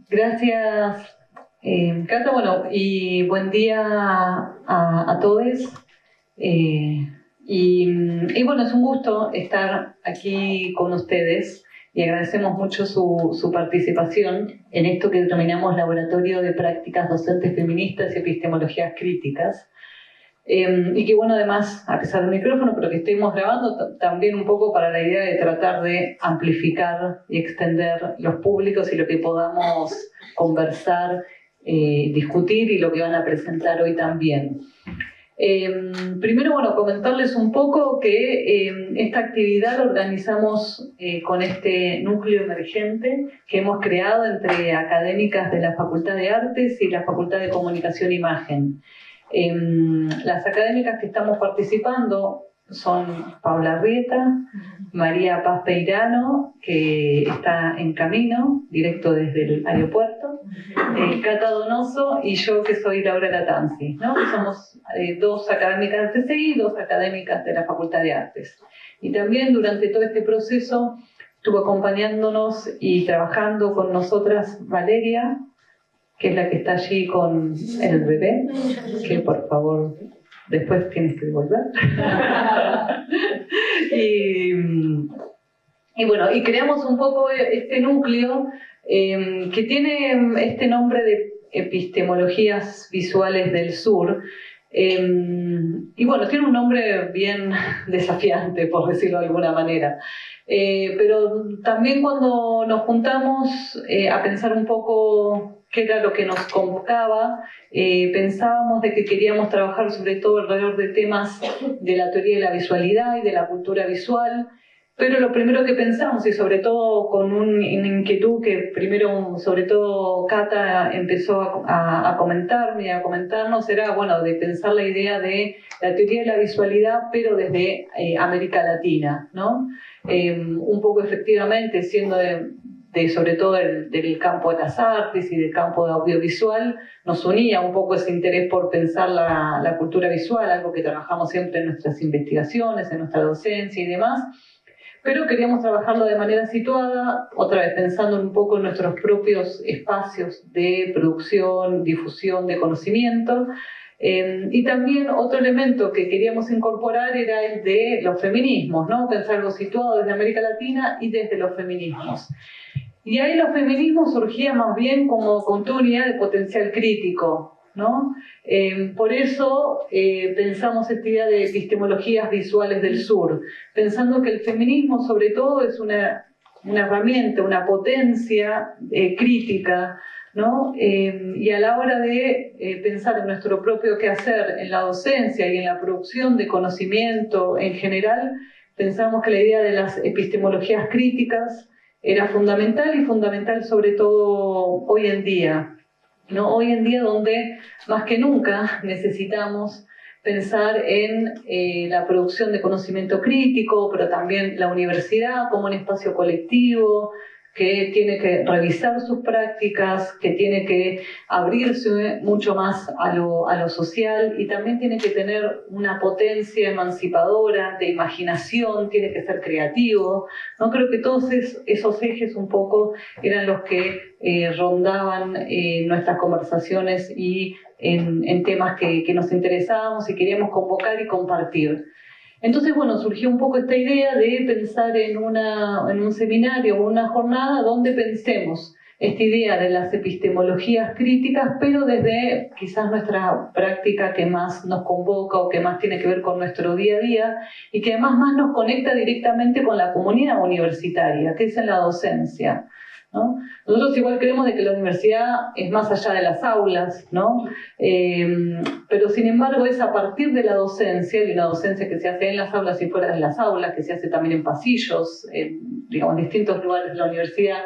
Gracias, Cata. Bueno, y buen día a todos. Y bueno, es un gusto estar aquí con ustedes y agradecemos mucho su participación en esto que denominamos Laboratorio de Prácticas Docentes Feministas y Epistemologías Críticas. Y que bueno, además, a pesar del micrófono, pero que estemos grabando también un poco para la idea de tratar de amplificar y extender los públicos y lo que podamos conversar, discutir y lo que van a presentar hoy también. Primero, bueno, comentarles un poco que esta actividad la organizamos con este núcleo emergente que hemos creado entre académicas de la Facultad de Artes y la Facultad de Comunicación e Imagen. Las académicas que estamos participando son Paula Arrieta, María Paz Peirano, que está en camino, directo desde el aeropuerto, Cata Donoso y yo, que soy Laura Latanzi, ¿no? Que somos dos académicas del CCI y dos académicas de la Facultad de Artes. Y también durante todo este proceso estuvo acompañándonos y trabajando con nosotras Valeria, que es la que está allí con el bebé, que por favor después tienes que devolver. y bueno, y creamos un poco este núcleo que tiene este nombre de Epistemologías Visuales del Sur. Y bueno, tiene un nombre bien desafiante, por decirlo de alguna manera. Pero también cuando nos juntamos a pensar un poco qué era lo que nos convocaba, pensábamos de que queríamos trabajar sobre todo alrededor de temas de la teoría de la visualidad y de la cultura visual, pero lo primero que pensamos, y sobre todo con una inquietud que primero, sobre todo, Cata empezó a comentarme y a comentarnos, era, bueno, de pensar la idea de la teoría de la visualidad, pero desde América Latina, ¿no? Un poco efectivamente siendo sobre todo del campo de las artes y del campo de audiovisual, nos unía un poco ese interés por pensar la cultura visual, algo que trabajamos siempre en nuestras investigaciones, en nuestra docencia y demás, pero queríamos trabajarlo de manera situada, otra vez pensando un poco en nuestros propios espacios de producción, difusión de conocimiento. Y también otro elemento que queríamos incorporar era el de los feminismos, ¿no? Pensar algo situado desde América Latina y desde los feminismos. Y ahí los feminismos surgían más bien como con toda unidad de potencial crítico, ¿no? Por eso pensamos esta idea de epistemologías visuales del sur, pensando que el feminismo sobre todo es una herramienta, una potencia crítica, ¿no? Y a la hora de pensar en nuestro propio quehacer en la docencia y en la producción de conocimiento en general, pensamos que la idea de las epistemologías críticas era fundamental y fundamental sobre todo hoy en día, ¿no? Hoy en día donde más que nunca necesitamos pensar en la producción de conocimiento crítico, pero también la universidad como un espacio colectivo que tiene que revisar sus prácticas, que tiene que abrirse mucho más a lo social y también tiene que tener una potencia emancipadora de imaginación, tiene que ser creativo, ¿no? Creo que todos esos ejes un poco eran los que rondaban nuestras conversaciones y en temas que nos interesábamos y queríamos convocar y compartir. Entonces, bueno, surgió un poco esta idea de pensar en un seminario o una jornada donde pensemos esta idea de las epistemologías críticas, pero desde quizás nuestra práctica que más nos convoca o que más tiene que ver con nuestro día a día y que además más nos conecta directamente con la comunidad universitaria, que es en la docencia, ¿no? Nosotros igual creemos de que la universidad es más allá de las aulas, ¿no? Pero sin embargo es a partir de la docencia, de una docencia que se hace en las aulas y fuera de las aulas, que se hace también en pasillos, digamos, en distintos lugares de la universidad,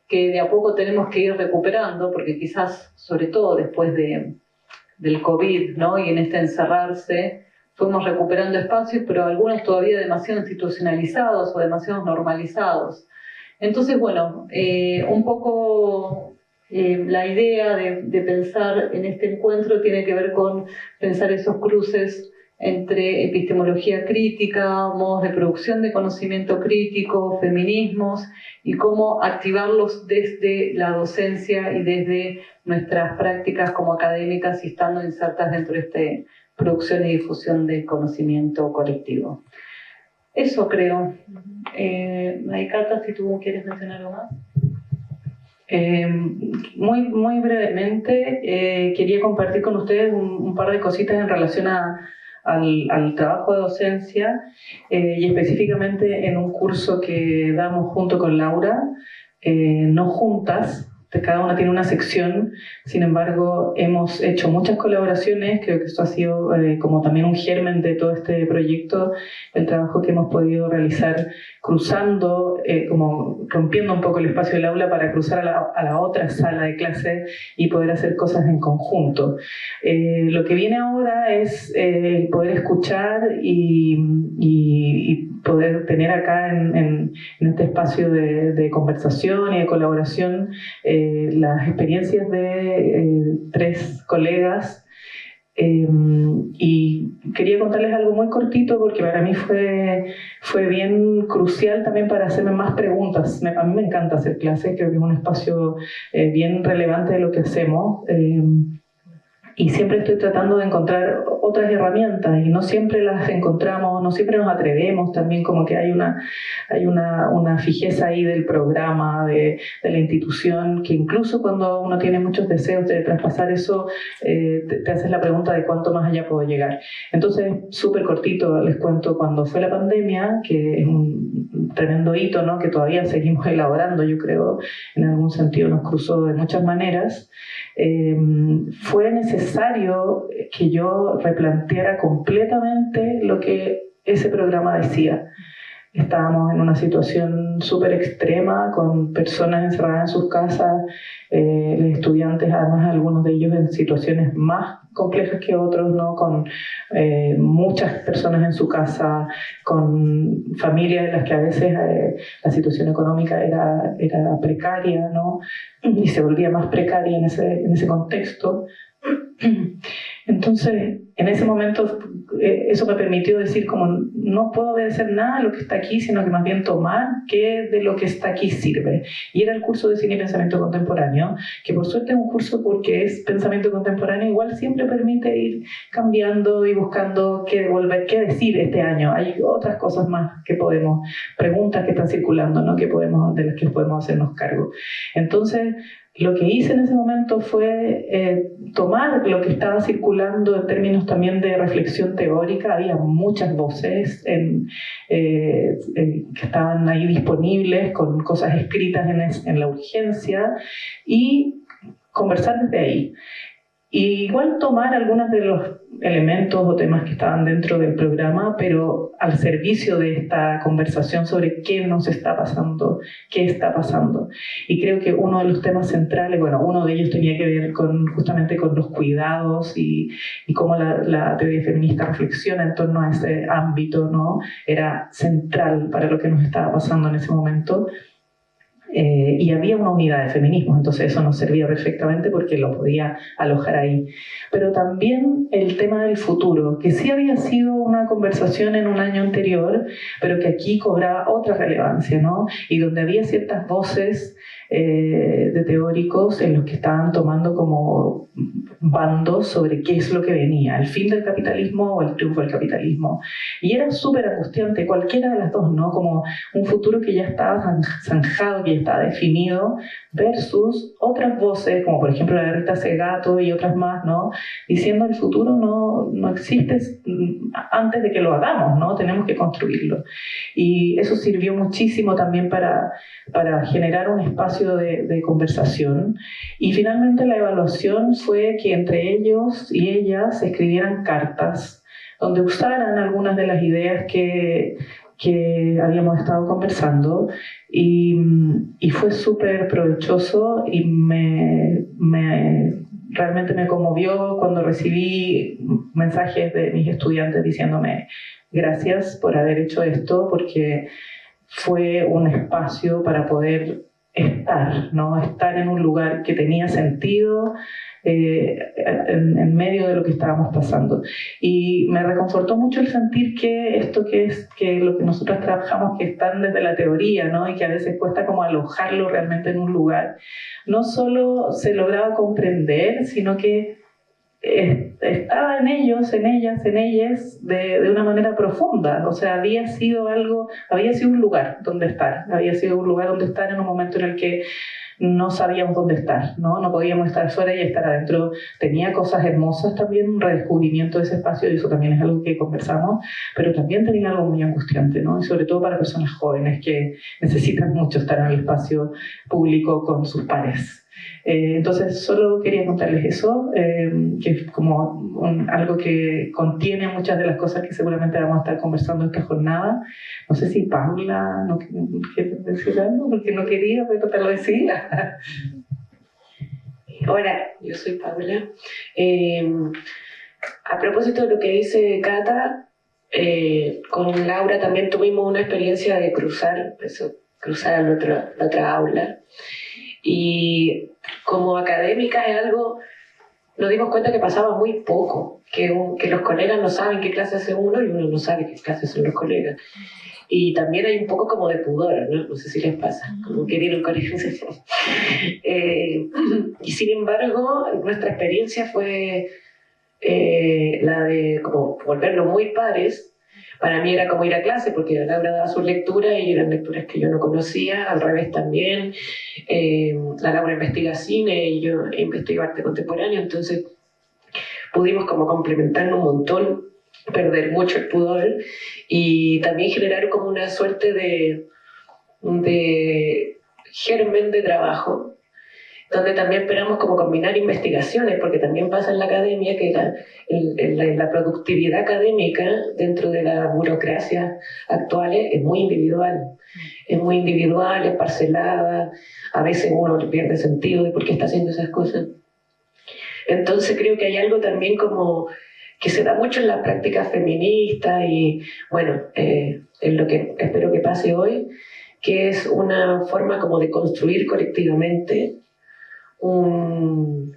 que de a poco tenemos que ir recuperando, porque quizás, sobre todo después del COVID, ¿no? Y en este encerrarse, fuimos recuperando espacios, pero algunos todavía demasiado institucionalizados o demasiado normalizados. Entonces, bueno, un poco la idea de pensar en este encuentro tiene que ver con pensar esos cruces entre epistemología crítica, modos de producción de conocimiento crítico, feminismos, y cómo activarlos desde la docencia y desde nuestras prácticas como académicas y estando insertas dentro de esta producción y difusión del conocimiento colectivo. Eso creo. Cata, si tú quieres mencionar algo más. Muy brevemente, quería compartir con ustedes un par de cositas en relación al trabajo de docencia y específicamente en un curso que damos junto con Laura, no juntas, cada una tiene una sección, sin embargo hemos hecho muchas colaboraciones, creo que esto ha sido como también un germen de todo este proyecto, el trabajo que hemos podido realizar cruzando, como rompiendo un poco el espacio del aula para cruzar a la otra sala de clase y poder hacer cosas en conjunto. Lo que viene ahora es poder escuchar y poder tener acá en este espacio de conversación y de colaboración las experiencias de 3 colegas. Y quería contarles algo muy cortito porque para mí fue bien crucial también para hacerme más preguntas. A mí me encanta hacer clases, creo que es un espacio bien relevante de lo que hacemos. Y siempre estoy tratando de encontrar otras herramientas y no siempre las encontramos, no siempre nos atrevemos también, como que hay una fijeza ahí del programa, de la institución, que incluso cuando uno tiene muchos deseos de traspasar eso, te haces la pregunta de cuánto más allá puedo llegar. Entonces, súper cortito les cuento, cuando fue la pandemia, que es un tremendo hito, ¿no?, que todavía seguimos elaborando, yo creo, en algún sentido nos cruzó de muchas maneras, fue necesario que yo replanteara completamente lo que ese programa decía. Estábamos en una situación súper extrema, con personas encerradas en sus casas, estudiantes, además algunos de ellos en situaciones más complejas que otros, ¿no?, con muchas personas en su casa, con familias en las que a veces la situación económica era precaria, ¿no?, y se volvía más precaria en ese contexto. Entonces, en ese momento, eso me permitió decir como no puedo obedecer nada de lo que está aquí, sino que más bien tomar qué de lo que está aquí sirve. Y era el curso de Cine y Pensamiento Contemporáneo, que por suerte es un curso porque es pensamiento contemporáneo, igual siempre permite ir cambiando y buscando qué decir este año. Hay otras cosas más que podemos, preguntas que están circulando, ¿no?, de las que podemos hacernos cargo. Entonces, lo que hice en ese momento fue tomar lo que estaba circulando en términos también de reflexión teórica. Había muchas voces que estaban ahí disponibles con cosas escritas en la urgencia y conversar desde ahí. Y igual tomar algunos de los elementos o temas que estaban dentro del programa, pero al servicio de esta conversación sobre qué nos está pasando, qué está pasando. Y creo que uno de los temas centrales, bueno, uno de ellos tenía que ver justamente con los cuidados y cómo la teoría feminista reflexiona en torno a ese ámbito, ¿no? Era central para lo que nos estaba pasando en ese momento. Y había una unidad de feminismos, entonces eso nos servía perfectamente porque lo podía alojar ahí. Pero también el tema del futuro, que sí había sido una conversación en un año anterior, pero que aquí cobraba otra relevancia, ¿no? Y donde había ciertas voces de teóricos en los que estaban tomando como bandos sobre qué es lo que venía, el fin del capitalismo o el triunfo del capitalismo. Y era súper angustiante, cualquiera de las dos, ¿no? Como un futuro que ya estaba zanjado, que ya estaba definido, versus otras voces, como por ejemplo la de Rita Segato y otras más, ¿no?, diciendo el futuro no existe antes de que lo hagamos, ¿no?, tenemos que construirlo. Y eso sirvió muchísimo también para generar un espacio de conversación. Y finalmente la evaluación fue que entre ellos y ellas escribieran cartas donde usaran algunas de las ideas que habíamos estado conversando y fue súper provechoso y realmente me conmovió cuando recibí mensajes de mis estudiantes diciéndome gracias por haber hecho esto, porque fue un espacio para poder estar, ¿no? Estar en un lugar que tenía sentido en medio de lo que estábamos pasando. Y me reconfortó mucho el sentir que esto que lo que nosotros trabajamos, que están desde la teoría, ¿no? Y que a veces cuesta como alojarlo realmente en un lugar, no solo se lograba comprender, sino que estaba en ellos, en ellas, en ellas de una manera profunda. O sea, había sido un lugar donde estar, había sido un lugar donde estar en un momento en el que no sabíamos dónde estar, ¿no? No podíamos estar fuera y estar adentro. Tenía cosas hermosas también, un redescubrimiento de ese espacio, y eso también es algo que conversamos, pero también tenía algo muy angustiante, ¿no? Y sobre todo para personas jóvenes que necesitan mucho estar en el espacio público con sus pares. Entonces solo quería contarles eso, que es como algo que contiene muchas de las cosas que seguramente vamos a estar conversando esta jornada. No sé si Paula no quiere decir algo, porque no quería, pero te lo decía. Hola, yo soy Paula. A propósito de lo que dice Cata, con Laura también tuvimos una experiencia de cruzar a la otra aula. Y como académica es algo, nos dimos cuenta que pasaba muy poco, que los colegas no saben qué clase hace uno y uno no sabe qué clase son los colegas. Y también hay un poco como de pudor, ¿no? No sé si les pasa, como que viene un colegio. Y sin embargo, nuestra experiencia fue la de como volvernos muy pares. Para mí era como ir a clase, porque Laura daba sus lecturas y eran lecturas que yo no conocía, al revés también. La Laura investiga cine y yo investigo arte contemporáneo, entonces pudimos como complementarnos un montón, perder mucho el pudor y también generar como una suerte de germen de trabajo, donde también esperamos como combinar investigaciones, porque también pasa en la academia que la productividad académica dentro de la burocracia actuales es muy individual, es parcelada, a veces uno le pierde sentido de por qué está haciendo esas cosas. Entonces creo que hay algo también como que se da mucho en las prácticas feministas y bueno, en lo que espero que pase hoy, que es una forma como de construir colectivamente un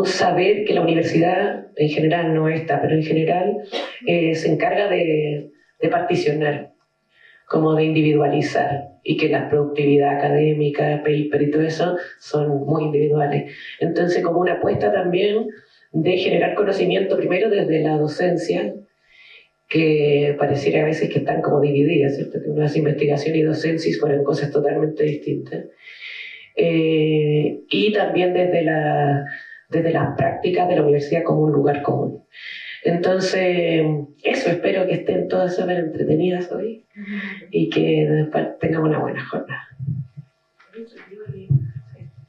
saber que la universidad en general, no esta, pero en general se encarga de particionar, como de individualizar, y que la productividad académica, paper y todo eso son muy individuales. Entonces como una apuesta también de generar conocimiento primero desde la docencia, que pareciera a veces que están como divididas, ¿cierto? Que uno hace investigación y docencia fueron cosas totalmente distintas. Y también desde las prácticas de la universidad como un lugar común. Entonces, eso, espero que estén todas súper entretenidas hoy y que tengamos una buena jornada.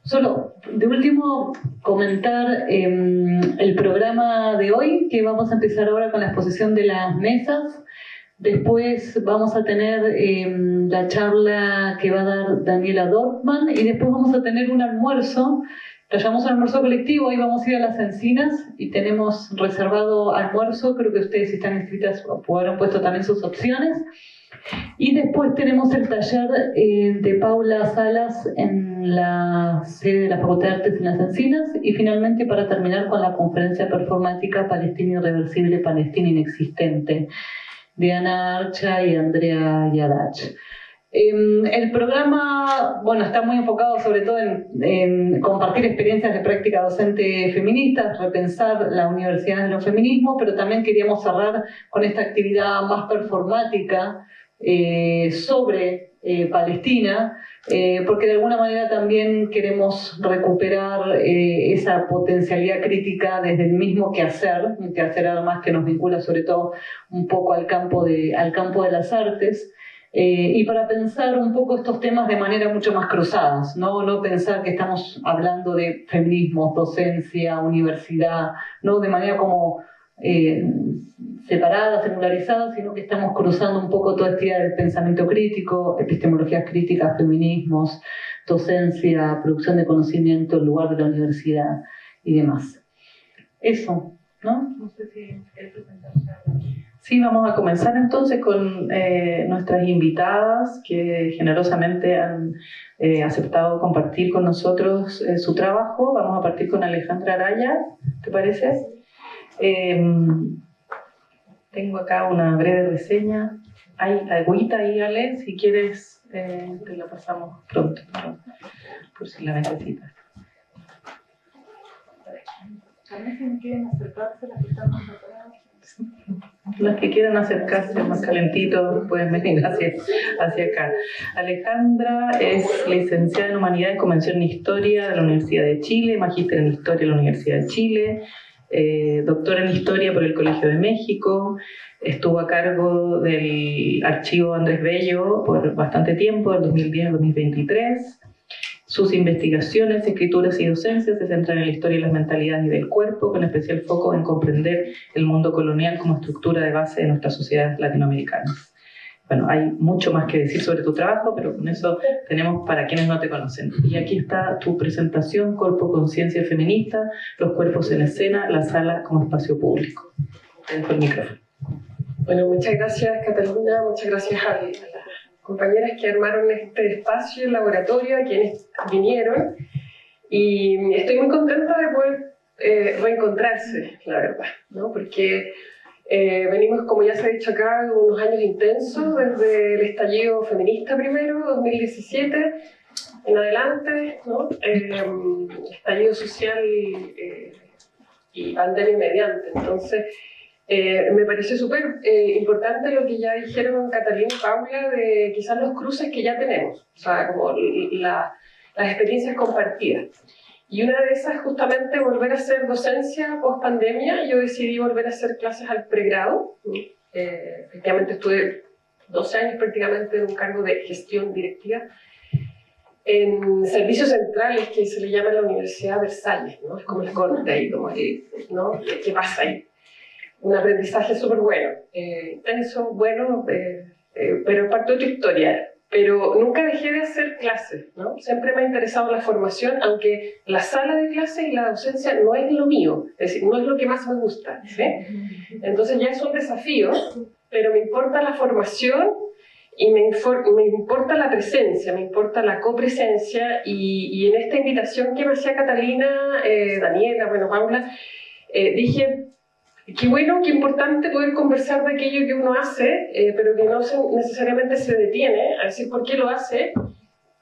Solo, de último, comentar el programa de hoy, que vamos a empezar ahora con la exposición de las mesas. Después vamos a tener la charla que va a dar Daniela Dorfman y después vamos a tener un almuerzo, lo llamamos almuerzo colectivo. Ahí vamos a ir a Las Encinas y tenemos reservado almuerzo. Creo que ustedes, si están inscritas, habrán puesto también sus opciones. Y después tenemos el taller de Paula Salas en la sede de la Facultad de Artes en Las Encinas, y finalmente, para terminar, con la conferencia performática Palestina Irreversible, Palestina Inexistente, de Ana Archa y Andrea Yadach. El programa, bueno, está muy enfocado sobre todo en compartir experiencias de práctica docente feministas, repensar la universidad de los feminismos, pero también queríamos cerrar con esta actividad más performática sobre Palestina, porque de alguna manera también queremos recuperar esa potencialidad crítica desde el mismo quehacer además que nos vincula sobre todo un poco al campo de las artes. Y para pensar un poco estos temas de manera mucho más cruzadas, no pensar que estamos hablando de feminismo, docencia, universidad, no de manera como separada, secularizada, sino que estamos cruzando un poco toda esta idea del pensamiento crítico, epistemologías críticas, feminismos, docencia, producción de conocimiento, el lugar de la universidad y demás. Eso, ¿no? No sé si querés presentar. Sí, vamos a comenzar entonces con nuestras invitadas que generosamente han aceptado compartir con nosotros su trabajo. Vamos a partir con Alejandra Araya, ¿te parece? Tengo acá una breve reseña. Hay agüita ahí, Ale, si quieres te la pasamos pronto, ¿no? Por si la necesitas. También quieren acercarse las que están más atrás. Los que quieran acercarse más calentitos pueden venir hacia acá. Alejandra es licenciada en Humanidades con mención en Historia de la Universidad de Chile, magíster en Historia de la Universidad de Chile, doctora en Historia por el Colegio de México, estuvo a cargo del Archivo Andrés Bello por bastante tiempo, del 2010 al 2023. Sus investigaciones, escrituras y docencias se centran en la historia de las mentalidades y del cuerpo, con especial foco en comprender el mundo colonial como estructura de base de nuestras sociedades latinoamericanas. Bueno, hay mucho más que decir sobre tu trabajo, pero con eso tenemos para quienes no te conocen. Y aquí está tu presentación, Cuerpo, Conciencia Feminista, los cuerpos en escena, la sala como espacio público. Te dejo el micrófono. Bueno, muchas gracias, Catalina, muchas gracias a las compañeras que armaron este espacio, el laboratorio, a quienes vinieron, y estoy muy contenta de poder reencontrarse, la verdad, ¿no? Porque venimos, como ya se ha dicho acá, unos años intensos, desde el estallido feminista primero, 2017, en adelante, ¿no? Estallido social y pandemia mediante. Entonces, me parece súper importante lo que ya dijeron Catalina y Paula de quizás los cruces que ya tenemos, o sea, como las experiencias compartidas. Y una de esas, justamente, volver a hacer docencia post-pandemia. Yo decidí volver a hacer clases al pregrado. Efectivamente, estuve 12 años prácticamente en un cargo de gestión directiva en servicios centrales, que se le llama en la Universidad Versalles, ¿no? Es como el corte ahí, como el, ¿no? ¿Qué pasa ahí? Un aprendizaje súper bueno, intenso, bueno, pero parte de tu historia. Pero nunca dejé de hacer clases, ¿no? Siempre me ha interesado la formación, aunque la sala de clases y la docencia no es lo mío, es decir, no es lo que más me gusta, ¿sí? Entonces ya es un desafío, pero me importa la formación y me importa la presencia, me importa la copresencia, y en esta invitación que me hacía Catalina, Daniela, bueno, Paula, dije, qué bueno, qué importante poder conversar de aquello que uno hace, pero que no necesariamente se detiene a decir por qué lo hace,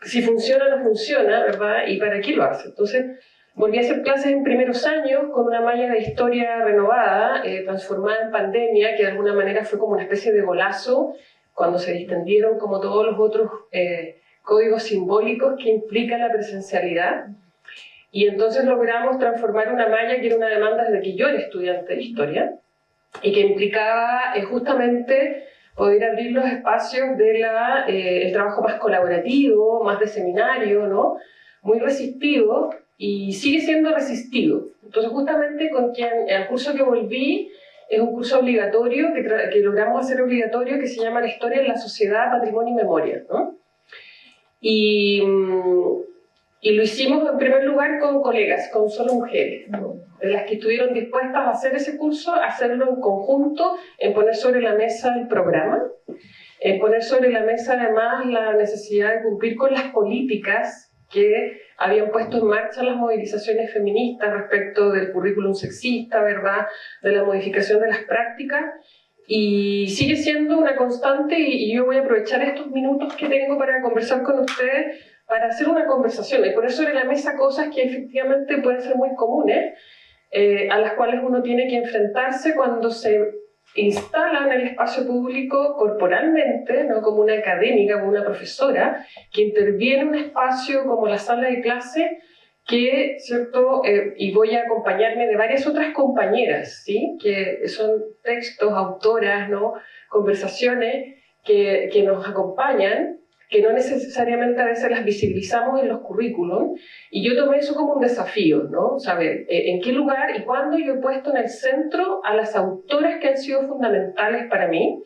si funciona o no funciona, ¿verdad? Y para qué lo hace. Entonces, volví a hacer clases en primeros años con una malla de historia renovada, transformada en pandemia, que de alguna manera fue como una especie de golazo, cuando se distendieron como todos los otros códigos simbólicos que implica la presencialidad. Y entonces logramos transformar una malla que era una demanda desde que yo era estudiante de historia y que implicaba justamente poder abrir los espacios del trabajo más colaborativo, más de seminario, ¿no? Muy resistido, y sigue siendo resistido. Entonces, justamente con quien el curso que volví es un curso obligatorio que logramos hacer obligatorio, que se llama La Historia en la Sociedad, Patrimonio y Memoria, ¿no? Y lo hicimos en primer lugar con colegas, con solo mujeres, ¿no? De las que estuvieron dispuestas a hacer ese curso, a hacerlo en conjunto, en poner sobre la mesa el programa, en poner sobre la mesa además la necesidad de cumplir con las políticas que habían puesto en marcha las movilizaciones feministas respecto del currículum sexista, ¿verdad? De la modificación de las prácticas, y sigue siendo una constante, y yo voy a aprovechar estos minutos que tengo para conversar con ustedes, para hacer una conversación y poner sobre la mesa cosas que efectivamente pueden ser muy comunes, a las cuales uno tiene que enfrentarse cuando se instala en el espacio público corporalmente, ¿no? Como una académica, como una profesora, que interviene en un espacio como la sala de clase, que, ¿cierto? Y voy a acompañarme de varias otras compañeras, ¿sí? Que son textos, autoras, ¿no? Conversaciones que nos acompañan, que no necesariamente a veces las visibilizamos en los currículum, y yo tomé eso como un desafío, ¿no? Saber en qué lugar y cuándo yo he puesto en el centro a las autoras que han sido fundamentales para mí.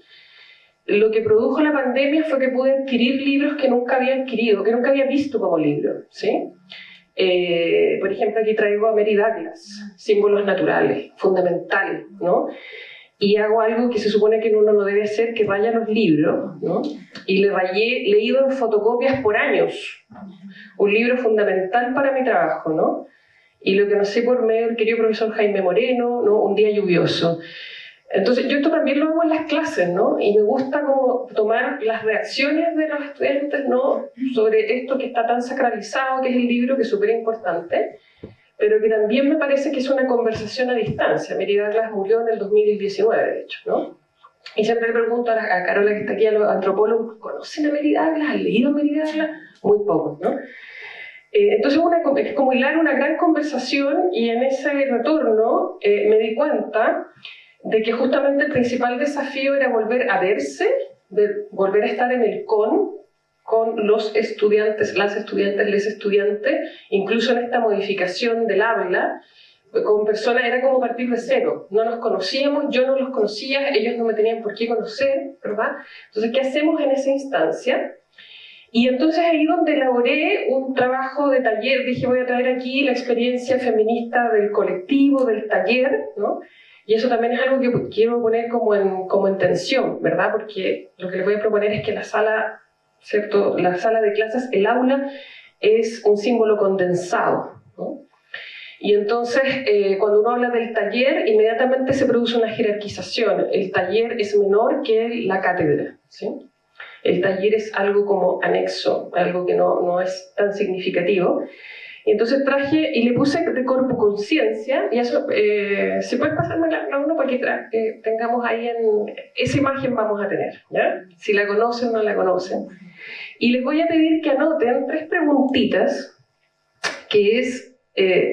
Lo que produjo la pandemia fue que pude adquirir libros que nunca había adquirido, que nunca había visto como libros, ¿sí? Por ejemplo, aquí traigo a Mary Douglas, Símbolos Naturales, fundamental, ¿no? y hago algo que se supone que uno no debe hacer, que raya los libros, ¿no? Y le rayé, leído en fotocopias por años, un libro fundamental para mi trabajo, ¿no? Y lo que no sé por medio del querido profesor Jaime Moreno, ¿no? Un día lluvioso. Entonces yo esto también lo hago en las clases, ¿no? Y me gusta como tomar las reacciones de los estudiantes, ¿no? Sobre esto que está tan sacralizado, que es el libro, que es súper importante, pero que también me parece que es una conversación a distancia. Mary Douglas murió en el 2019, de hecho, ¿no? Y siempre le pregunto a Carola, que está aquí, a los antropólogos, ¿conocen a Mary Douglas? ¿Han leído a Mary Douglas? Muy pocos, ¿no? Entonces es como hilar una gran conversación, y en ese retorno me di cuenta de que justamente el principal desafío era volver a verse, volver a estar en el con los estudiantes, las estudiantes, les estudiantes, incluso en esta modificación del habla, con personas era como partir de cero. No nos conocíamos, yo no los conocía, ellos no me tenían por qué conocer, ¿verdad? Entonces, ¿qué hacemos en esa instancia? Y entonces ahí donde elaboré un trabajo de taller, dije voy a traer aquí la experiencia feminista del colectivo, del taller, ¿no? Y eso también es algo que quiero poner como en tensión, ¿verdad? Porque lo que les voy a proponer es que la sala, ¿cierto? La sala de clases, el aula, es un símbolo condensado, ¿no? Y entonces, cuando uno habla del taller, inmediatamente se produce una jerarquización. El taller es menor que la cátedra, ¿sí? El taller es algo como anexo, algo que no es tan significativo. Y entonces traje y le puse de corpo conciencia, y eso, si puedes pasarme la uno para que tengamos ahí esa imagen vamos a tener, ¿ya? Si la conocen o no la conocen. Y les voy a pedir que anoten 3 preguntitas que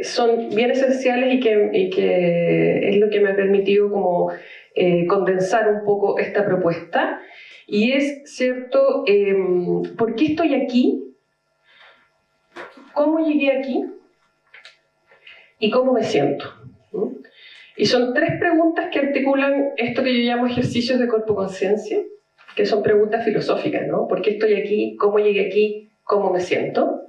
son bien esenciales y que es lo que me ha permitido como condensar un poco esta propuesta. Y es, ¿cierto? ¿Por qué estoy aquí? ¿Cómo llegué aquí? ¿Y cómo me siento? Y son 3 preguntas que articulan esto que yo llamo ejercicios de corpo-conciencia, que son preguntas filosóficas, ¿no? ¿Por qué estoy aquí? ¿Cómo llegué aquí? ¿Cómo me siento?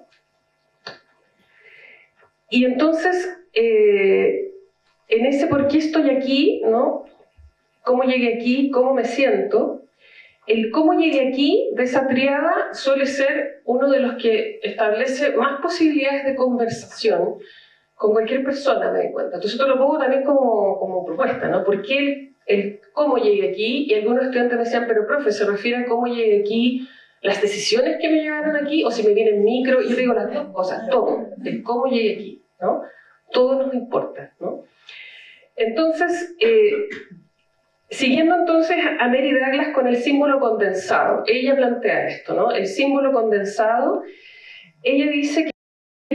Y entonces, en ese por qué estoy aquí, ¿no? ¿Cómo llegué aquí? ¿Cómo me siento? El cómo llegué aquí, de esa triada, suele ser uno de los que establece más posibilidades de conversación con cualquier persona, me doy cuenta. Entonces esto lo pongo también como propuesta, ¿no? ¿Por qué el cómo llegué aquí? Y algunos estudiantes me decían, pero profe, ¿se refiere a cómo llegué aquí, las decisiones que me llevaron aquí, o si me viene en micro? Y yo digo las dos cosas, todo, el cómo llegué aquí, ¿no? Todo nos importa, ¿no? Entonces, siguiendo entonces a Mary Douglas con el símbolo condensado, ella plantea esto, ¿no? El símbolo condensado, ella dice que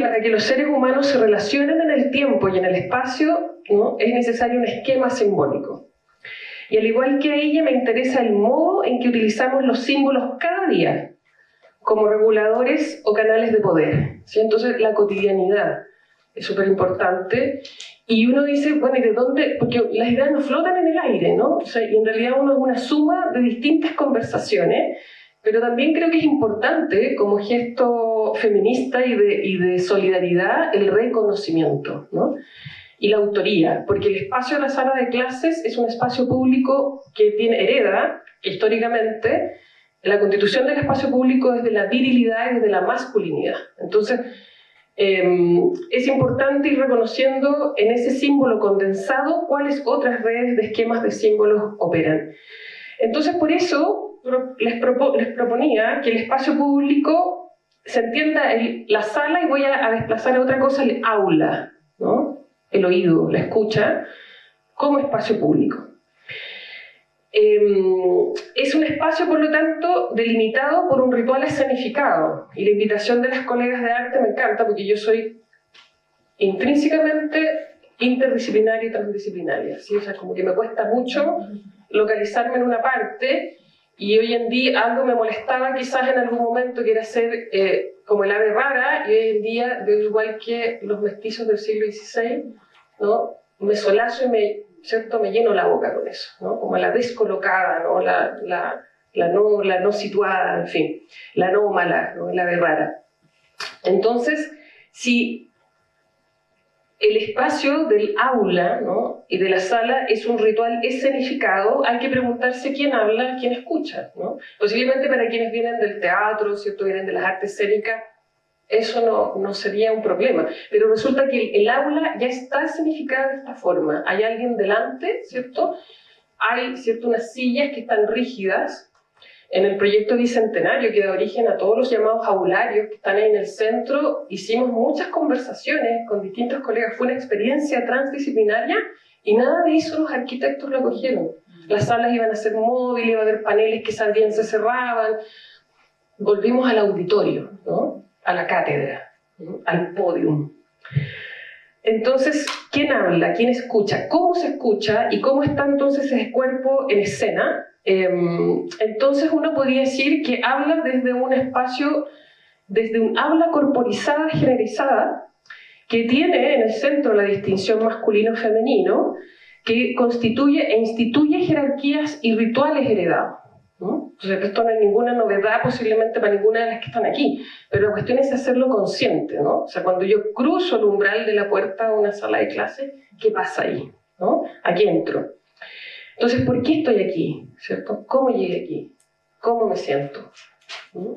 para que los seres humanos se relacionen en el tiempo y en el espacio, ¿no? Es necesario un esquema simbólico. Y al igual que a ella me interesa el modo en que utilizamos los símbolos cada día como reguladores o canales de poder, ¿sí? Entonces la cotidianidad es súper importante. Y uno dice, bueno, ¿y de dónde? Porque las ideas no flotan en el aire, ¿no? O sea, y en realidad uno es una suma de distintas conversaciones, pero también creo que es importante, como gesto feminista y de solidaridad, el reconocimiento, ¿no? Y la autoría, porque el espacio de la sala de clases es un espacio público que hereda, históricamente, la constitución del espacio público desde la virilidad y desde la masculinidad. Entonces, es importante ir reconociendo en ese símbolo condensado cuáles otras redes de esquemas de símbolos operan. Entonces, por eso les proponía que el espacio público se entienda la sala, y voy a desplazar a otra cosa, el aula, ¿no? El oído, la escucha, como espacio público. Es un espacio, por lo tanto, delimitado por un ritual escenificado, y la invitación de las colegas de arte me encanta porque yo soy intrínsecamente interdisciplinaria y transdisciplinaria, ¿sí? O sea, como que me cuesta mucho localizarme en una parte, y hoy en día algo me molestaba quizás en algún momento, que era ser como el ave rara, y hoy en día, de igual que los mestizos del siglo XVI, ¿no? Me solazo y me lleno la boca con eso, ¿no? Como la descolocada, ¿no? La no situada, en fin, la anómala, ¿no? La ave rara. Entonces, si el espacio del aula, ¿no?, y de la sala es un ritual escenificado, hay que preguntarse quién habla, quién escucha, ¿no? Posiblemente para quienes vienen del teatro, ¿cierto?, vienen de las artes escénicas, eso no sería un problema. Pero resulta que el aula ya está escenificada de esta forma. Hay alguien delante, ¿cierto? Hay, ¿cierto?, unas sillas que están rígidas. En el proyecto Bicentenario, que da origen a todos los llamados aularios que están ahí en el centro, hicimos muchas conversaciones con distintos colegas. Fue una experiencia transdisciplinaria y nada de eso los arquitectos lo cogieron. Las salas iban a ser móviles, iba a haber paneles que se abrían, se cerraban. Volvimos al auditorio, ¿no?, a la cátedra, ¿no?, al podium. Entonces, ¿quién habla? ¿Quién escucha? ¿Cómo se escucha? ¿Y cómo está entonces ese cuerpo en escena? Entonces uno podría decir que habla desde un espacio, desde un habla corporizada, generalizada, que tiene en el centro la distinción masculino-femenino, que constituye e instituye jerarquías y rituales heredados, ¿no? Entonces, esto no es ninguna novedad posiblemente para ninguna de las que están aquí, pero la cuestión es hacerlo consciente, ¿no? O sea, cuando yo cruzo el umbral de la puerta de una sala de clase, ¿qué pasa ahí? ¿No? Aquí entro. Entonces, ¿por qué estoy aquí? ¿Cierto? ¿Cómo llegué aquí? ¿Cómo me siento? ¿No?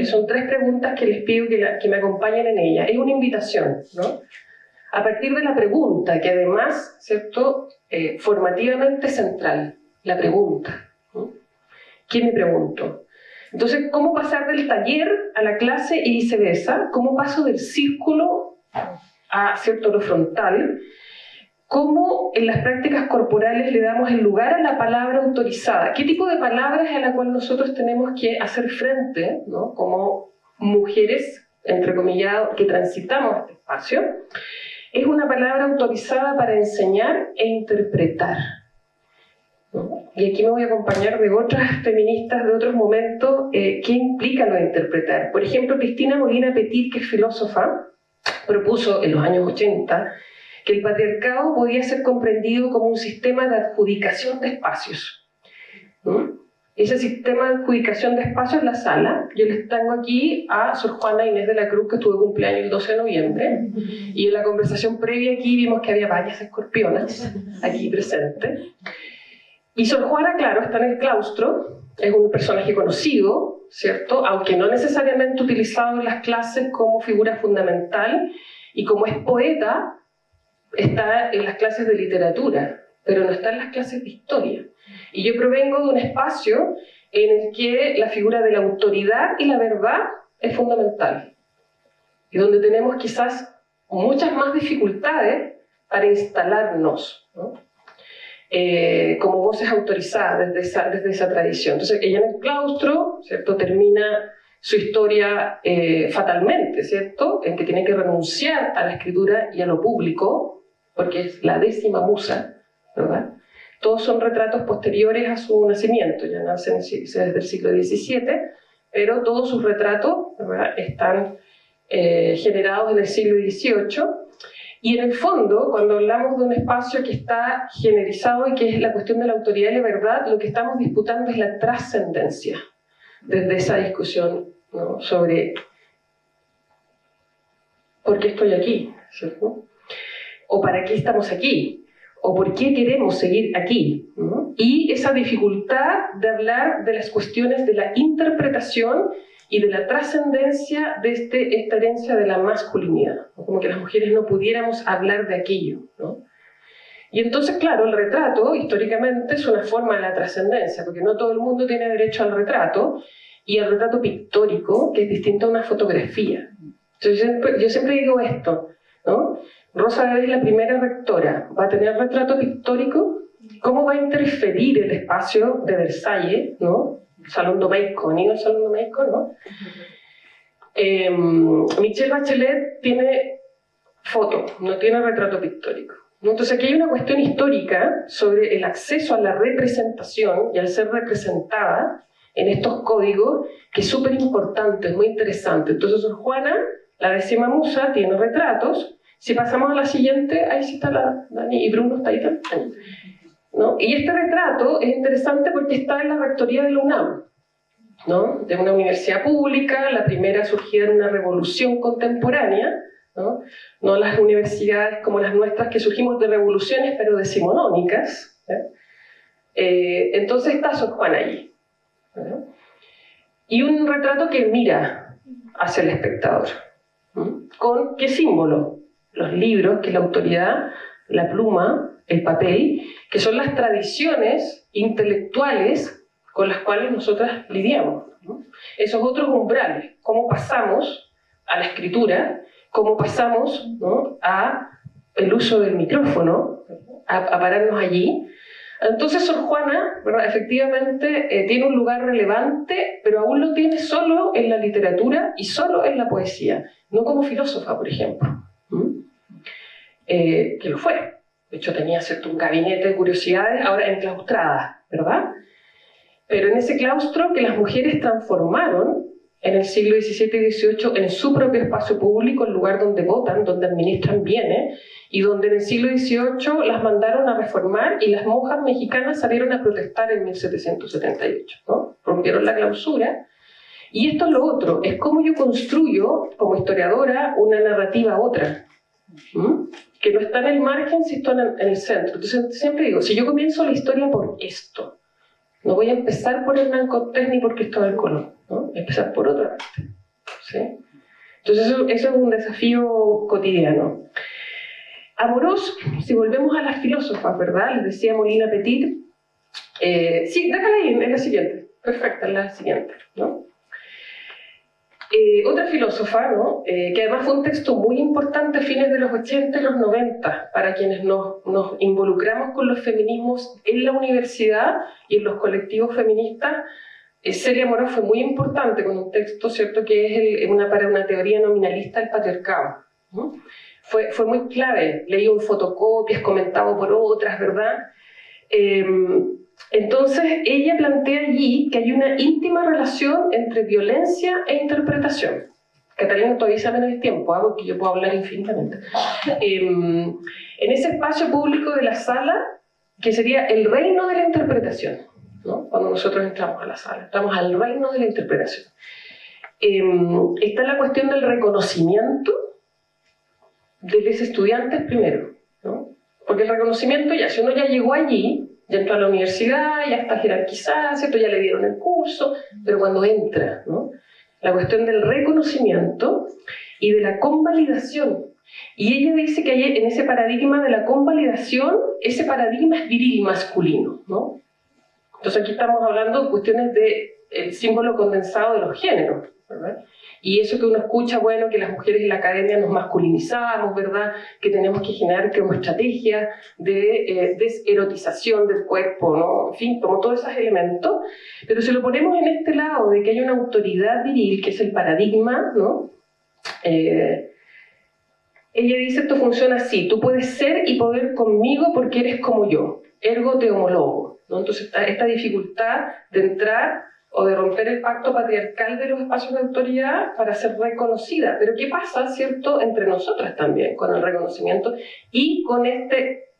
Son 3 preguntas que les pido que me acompañen en ellas. Es una invitación, ¿no?, a partir de la pregunta, que además, ¿cierto?, formativamente central, la pregunta, ¿no? ¿Qué me pregunto? Entonces, ¿cómo pasar del taller a la clase y viceversa? ¿Cómo paso del círculo a, ¿cierto?, lo frontal? ¿Cómo en las prácticas corporales le damos el lugar a la palabra autorizada? ¿Qué tipo de palabra es a la cual nosotros tenemos que hacer frente, ¿no?, como mujeres, entrecomillado, que transitamos este espacio? Es una palabra autorizada para enseñar e interpretar, ¿no? Y aquí me voy a acompañar de otras feministas de otros momentos. ¿Qué implica lo de interpretar? Por ejemplo, Cristina Molina Petit, que es filósofa, propuso en los años 80 que el patriarcado podía ser comprendido como un sistema de adjudicación de espacios, ¿no? Ese sistema de adjudicación de espacios es la sala. Yo les tengo aquí a Sor Juana Inés de la Cruz, que estuvo de cumpleaños el 12 de noviembre, y en la conversación previa aquí vimos que había varias escorpionas aquí presentes. Y Sor Juana, claro, está en el claustro, es un personaje conocido, ¿cierto?, aunque no necesariamente utilizado en las clases como figura fundamental, y como es poeta, está en las clases de literatura, pero no está en las clases de historia. Y yo provengo de un espacio en el que la figura de la autoridad y la verdad es fundamental, y donde tenemos quizás muchas más dificultades para instalarnos, ¿no?, como voces autorizadas desde esa tradición. Entonces ella en el claustro, ¿cierto?, termina su historia fatalmente, ¿cierto?, en que tiene que renunciar a la escritura y a lo público, porque es la 10ª musa, ¿verdad? Todos son retratos posteriores a su nacimiento, ya nacen desde el siglo XVII, pero todos sus retratos, ¿verdad?, están generados en el siglo XVIII. Y en el fondo, cuando hablamos de un espacio que está generalizado y que es la cuestión de la autoridad y la verdad, lo que estamos disputando es la trascendencia desde esa discusión, ¿no?, sobre por qué estoy aquí, ¿cierto?, o para qué estamos aquí, o por qué queremos seguir aquí, ¿no? Y esa dificultad de hablar de las cuestiones de la interpretación y de la trascendencia de esta herencia de la masculinidad, ¿no?, como que las mujeres no pudiéramos hablar de aquello, ¿no? Y entonces, claro, el retrato históricamente es una forma de la trascendencia, porque no todo el mundo tiene derecho al retrato, y al retrato pictórico, que es distinto a una fotografía. Entonces, yo siempre digo esto, ¿no? Rosa Bebé es la primera rectora, va a tener retrato pictórico. ¿Cómo va a interferir el espacio de Versalles, ¿no?, Salón Domeico, ¿no?, el Salón Domeico, ¿no? Michelle Bachelet tiene foto, no tiene retrato pictórico, ¿no? Entonces aquí hay una cuestión histórica sobre el acceso a la representación y al ser representada en estos códigos, que es súper importante, es muy interesante. Entonces Sor Juana, la 10ª musa, tiene retratos. Si pasamos a la siguiente, ahí sí está la Dani y Bruno, está ahí también, ¿no? Y este retrato es interesante porque está en la rectoría de la UNAM, ¿no?, de una universidad pública, la primera surgida en una revolución contemporánea, ¿no? No las universidades como las nuestras que surgimos de revoluciones pero decimonónicas. Entonces está Sor Juana allí, ¿no? Y un retrato que mira hacia el espectador, ¿no? ¿Con qué símbolo? Los libros, que es la autoridad, la pluma, el papel, que son las tradiciones intelectuales con las cuales nosotras lidiamos, ¿no? Esos otros umbrales, cómo pasamos a la escritura, cómo pasamos, ¿no?, a el uso del micrófono, a pararnos allí. Entonces Sor Juana, ¿verdad?, efectivamente tiene un lugar relevante, pero aún lo tiene solo en la literatura y solo en la poesía, no como filósofa, por ejemplo, que lo fue. De hecho tenía cierto un gabinete de curiosidades, ahora enclaustrada, ¿verdad? Pero en ese claustro que las mujeres transformaron en el siglo XVII y XVIII en su propio espacio público, el lugar donde votan, donde administran bienes, y donde en el siglo XVIII las mandaron a reformar y las monjas mexicanas salieron a protestar en 1778, ¿no? Rompieron la clausura. Y esto es lo otro, es cómo yo construyo, como historiadora, una narrativa otra, que no está en el margen, si está en el centro. Entonces siempre digo, si yo comienzo la historia por esto, no voy a empezar por Hernán Cortés ni por Cristóbal Colón, ¿no? Voy a empezar por otra parte, ¿sí? Entonces eso es un desafío cotidiano. Amorós, si volvemos a las filósofas, ¿verdad? Les decía Molina Petit. Sí, déjala ahí, es la siguiente. Perfecta, es la siguiente, ¿no? Otra filósofa, ¿no?, que además fue un texto muy importante a fines de los 80 y los 90 para quienes nos involucramos con los feminismos en la universidad y en los colectivos feministas. Celia Amorós fue muy importante con un texto, ¿cierto?, que es para una teoría nominalista del patriarcado, ¿no? Fue muy clave, leí en fotocopias, comentado por otras, ¿verdad? Entonces ella plantea allí que hay una íntima relación entre violencia e interpretación. Catalina, todavía se menos el tiempo, porque yo puedo hablar infinitamente. En ese espacio público de la sala, que sería el reino de la interpretación, ¿no? Cuando nosotros entramos a la sala, entramos al reino de la interpretación. Está la cuestión del reconocimiento de los estudiantes primero, ¿no? Porque el reconocimiento, ya, si uno ya llegó allí, ya entró a la universidad, ya está jerarquizada, ¿cierto?, ya le dieron el curso, pero cuando entra, ¿no?, la cuestión del reconocimiento y de la convalidación. Y ella dice que hay, en ese paradigma de la convalidación, ese paradigma es viril masculino, ¿no? Entonces aquí estamos hablando de cuestiones del símbolo condensado de los géneros, ¿verdad? Y eso que uno escucha, bueno, que las mujeres en la academia nos masculinizamos, ¿verdad?, que tenemos que generar como estrategia de deserotización del cuerpo, ¿no? En fin, como todos esos elementos. Pero si lo ponemos en este lado de que hay una autoridad viril, que es el paradigma, ¿no? Ella dice, esto funciona así: tú puedes ser y poder conmigo porque eres como yo, ergo te homologo, ¿no? Entonces esta dificultad de entrar o de romper el pacto patriarcal de los espacios de autoridad para ser reconocida. Pero ¿qué pasa, cierto, entre nosotras también con el reconocimiento y con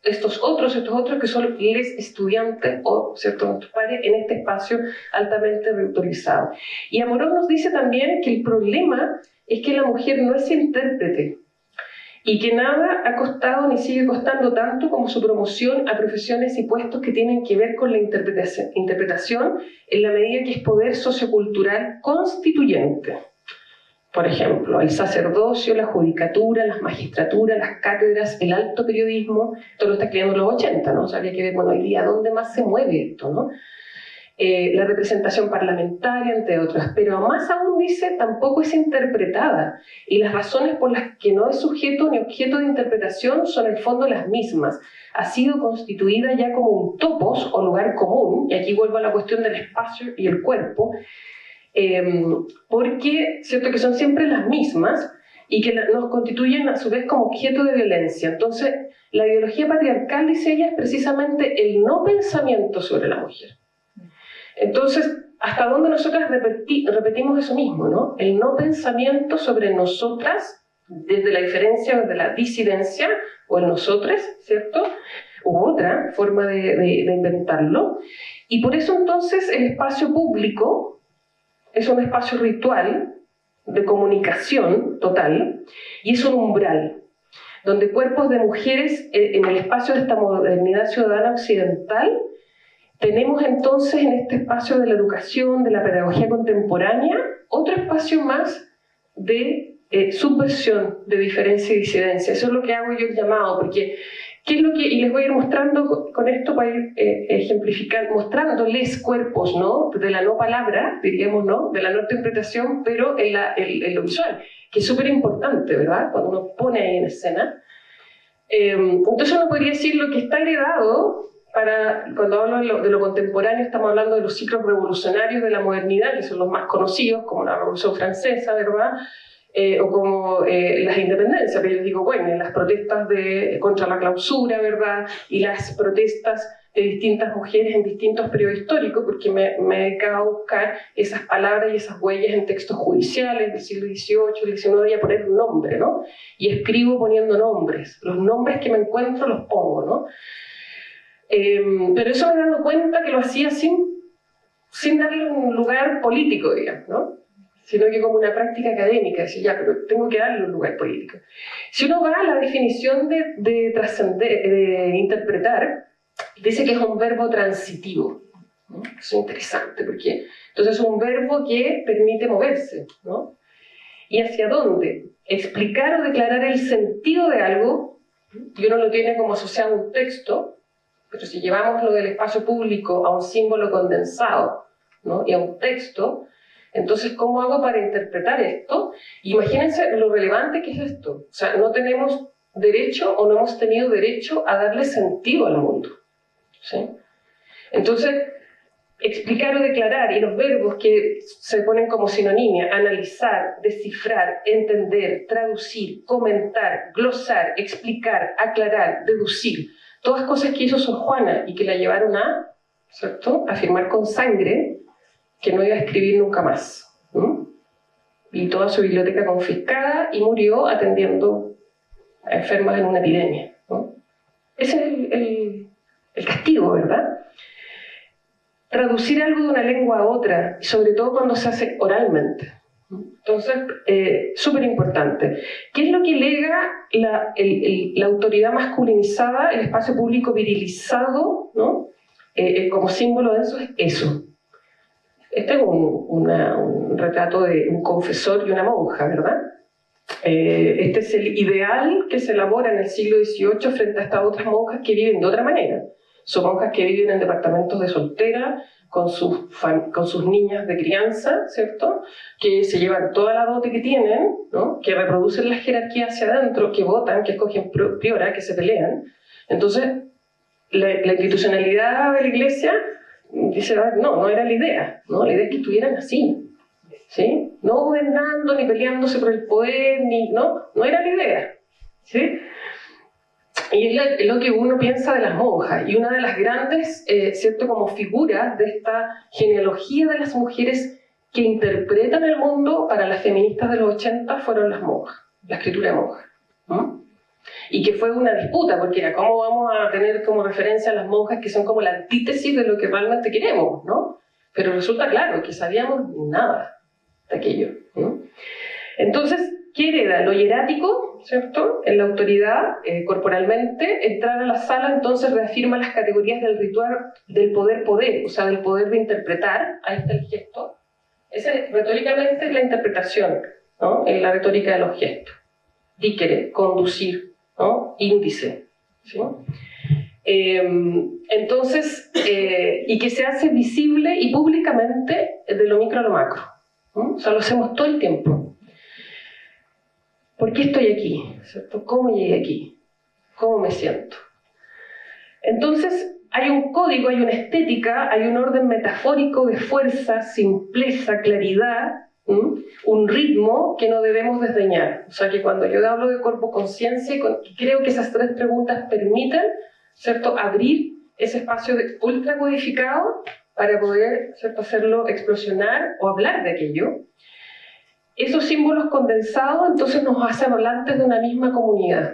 estos otros que son les estudiantes o, cierto, nuestros padres en este espacio altamente reautorizado? Y Amorós nos dice también que el problema es que la mujer no es intérprete y que nada ha costado ni sigue costando tanto como su promoción a profesiones y puestos que tienen que ver con la interpretación en la medida que es poder sociocultural constituyente. Por ejemplo, el sacerdocio, la judicatura, las magistraturas, las cátedras, el alto periodismo, todo lo está escribiendo en los 80, ¿no? O sea, habría que ver, bueno, hoy día, ¿dónde más se mueve esto, no? La representación parlamentaria, entre otras, pero más aún dice, tampoco es interpretada, y las razones por las que no es sujeto ni objeto de interpretación son en el fondo las mismas. Ha sido constituida ya como un topos o lugar común, y aquí vuelvo a la cuestión del espacio y el cuerpo, porque cierto que son siempre las mismas y que nos constituyen a su vez como objeto de violencia. Entonces, la ideología patriarcal, dice ella, es precisamente el no pensamiento sobre la mujer. Entonces, ¿hasta dónde nosotras repetimos eso mismo, ¿no? El no pensamiento sobre nosotras, desde la diferencia, desde la disidencia, o el nosotres, ¿cierto? U otra forma de inventarlo. Y por eso entonces el espacio público es un espacio ritual de comunicación total, y es un umbral, donde cuerpos de mujeres en el espacio de esta modernidad ciudadana occidental, tenemos entonces en este espacio de la educación, de la pedagogía contemporánea, otro espacio más de subversión, de diferencia y disidencia. Eso es lo que hago yo el llamado, porque ¿qué es lo que, y les voy a ir mostrando con esto para ir ejemplificando, mostrándoles cuerpos, ¿no? De la no palabra, diríamos, ¿no? De la no interpretación, pero en lo visual, que es súper importante, ¿verdad? Cuando uno pone ahí en escena. Entonces uno podría decir lo que está heredado, cuando hablo de lo contemporáneo, estamos hablando de los ciclos revolucionarios de la modernidad, que son los más conocidos, como la Revolución Francesa, ¿verdad? O como las independencias, pero yo digo, bueno, las protestas contra la clausura, ¿verdad? Y las protestas de distintas mujeres en distintos periodos históricos, porque me he dedicado a buscar esas palabras y esas huellas en textos judiciales del siglo XVIII, del XIX, y a poner un nombre, ¿no? Y escribo poniendo nombres. Los nombres que me encuentro los pongo, ¿no? Pero eso me he dado cuenta que lo hacía sin darle un lugar político, digamos, ¿no? Sino que como una práctica académica, decir, ya, pero tengo que darle un lugar político. Si uno va a la definición de trascender, de interpretar, dice que es un verbo transitivo, ¿no? Eso es interesante, porque entonces es un verbo que permite moverse, ¿no? ¿Y hacia dónde? Explicar o declarar el sentido de algo, y uno lo tiene como asociado a un texto, pero si llevamos lo del espacio público a un símbolo condensado, ¿no? Y a un texto, entonces, ¿cómo hago para interpretar esto? Imagínense lo relevante que es esto. O sea, no tenemos derecho o no hemos tenido derecho a darle sentido al mundo, ¿sí? Entonces, explicar o declarar, y los verbos que se ponen como sinonimia, analizar, descifrar, entender, traducir, comentar, glosar, explicar, aclarar, deducir, todas cosas que hizo Sor Juana y que la llevaron a, ¿cierto?, a firmar con sangre que no iba a escribir nunca más, ¿no? Y toda su biblioteca confiscada, y murió atendiendo a enfermas en una epidemia, ¿no? Ese es el castigo, ¿verdad? Traducir algo de una lengua a otra, sobre todo cuando se hace oralmente. Entonces, súper importante. ¿Qué es lo que lega la autoridad masculinizada, el espacio público virilizado, ¿no? Como símbolo de eso es eso. Este es un retrato de un confesor y una monja, ¿verdad? Este es el ideal que se elabora en el siglo XVIII frente a estas otras monjas que viven de otra manera. Son monjas que viven en departamentos de soltera, con sus niñas de crianza, ¿cierto? Que se llevan toda la dote que tienen, ¿no? Que reproducen las jerarquías hacia adentro, que votan, que escogen priora, que se pelean. Entonces, la institucionalidad de la Iglesia dice, no era la idea, ¿no? La idea es que estuvieran así, ¿sí? No gobernando, ni peleándose por el poder, no era la idea, ¿sí? Y es lo que uno piensa de las monjas, y una de las grandes, ¿cierto?, como figuras de esta genealogía de las mujeres que interpretan el mundo para las feministas de los 80 fueron las monjas, la escritura de monjas, ¿no? Y que fue una disputa, porque era cómo vamos a tener como referencia a las monjas que son como la antítesis de lo que realmente queremos, ¿no? Pero resulta claro que sabíamos nada de aquello, ¿no? Entonces, ¿qué hereda? Lo hierático, ¿cierto? En la autoridad, corporalmente, entrar a la sala entonces reafirma las categorías del ritual del poder, o sea, del poder de interpretar. Ahí está el gesto. Ese, retóricamente, es la interpretación, ¿no? En la retórica de los gestos. Dicere, conducir, ¿no? Índice, ¿sí? Entonces, y que se hace visible y públicamente de lo micro a lo macro, ¿no? O sea, lo hacemos todo el tiempo. ¿Por qué estoy aquí? ¿Cierto? ¿Cómo llegué aquí? ¿Cómo me siento? Entonces, hay un código, hay una estética, hay un orden metafórico de fuerza, simpleza, claridad, un ritmo que no debemos desdeñar. O sea, que cuando yo hablo de cuerpo-conciencia, creo que esas tres preguntas permitan, ¿cierto?, abrir ese espacio ultra codificado para poder, ¿cierto?, hacerlo explosionar o hablar de aquello. Esos símbolos condensados entonces nos hacen hablantes de una misma comunidad,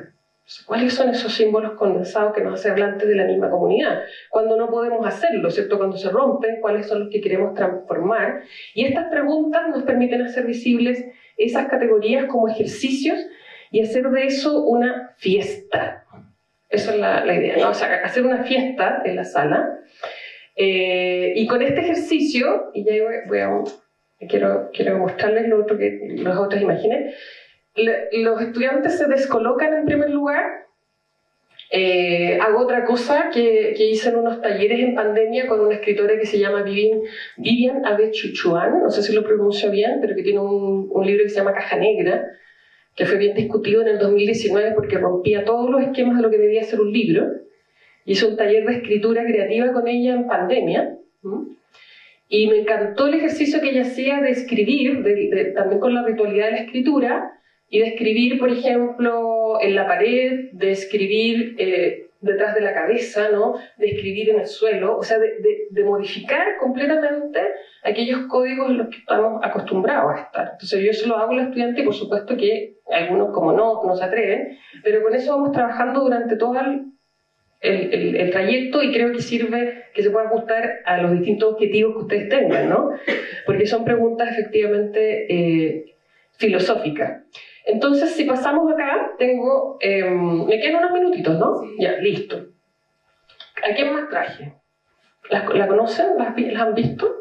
¿Cuáles son esos símbolos condensados que nos hacen hablantes de la misma comunidad? Cuando no podemos hacerlo, ¿cierto? Cuando se rompen, ¿cuáles son los que queremos transformar? Y estas preguntas nos permiten hacer visibles esas categorías como ejercicios y hacer de eso una fiesta. Esa es la idea, ¿no? O sea, hacer una fiesta en la sala. Y con este ejercicio, y ya quiero mostrarles las otras imágenes. Los estudiantes se descolocan en primer lugar. Hago otra cosa que hice en unos talleres en pandemia con una escritora que se llama Vivian Abechuchuan, no sé si lo pronuncio bien, pero que tiene un libro que se llama Caja Negra, que fue bien discutido en el 2019 porque rompía todos los esquemas de lo que debía ser un libro. Hice un taller de escritura creativa con ella en pandemia. Y me encantó el ejercicio que ella hacía de escribir, también con la ritualidad de la escritura, y de escribir, por ejemplo, en la pared, de escribir detrás de la cabeza, ¿no? De escribir en el suelo, o sea, de modificar completamente aquellos códigos en los que estamos acostumbrados a estar. Entonces yo eso lo hago a los estudiantes y por supuesto que algunos como no se atreven, pero con eso vamos trabajando durante todo el trayecto y creo que sirve que se pueda ajustar a los distintos objetivos que ustedes tengan, ¿no? Porque son preguntas efectivamente filosóficas. Entonces, si pasamos acá, me quedan unos minutitos, ¿no? Sí. Ya, listo. ¿A quién más traje? ¿La conocen? ¿Las han visto?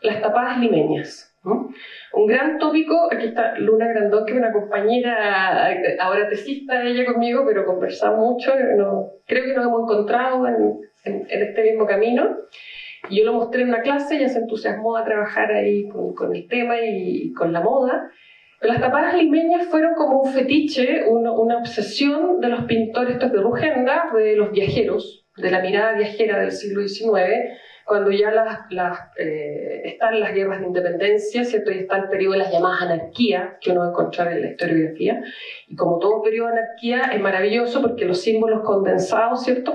Las tapadas limeñas, ¿no? Un gran tópico, aquí está Luna Grandón, que es una compañera, ahora tesista ella conmigo, pero conversamos mucho, creo que nos hemos encontrado en este mismo camino. Yo lo mostré en una clase, ella se entusiasmó a trabajar ahí con el tema y con la moda. Las tapadas limeñas fueron como un fetiche, una obsesión de los pintores, estos de Rugenda, de los viajeros, de la mirada viajera del siglo XIX, cuando ya están las guerras de independencia, ¿cierto? Y está el periodo de las llamadas anarquías, que uno va a encontrar en la historiografía. Y como todo periodo de anarquía es maravilloso porque los símbolos condensados, ¿cierto?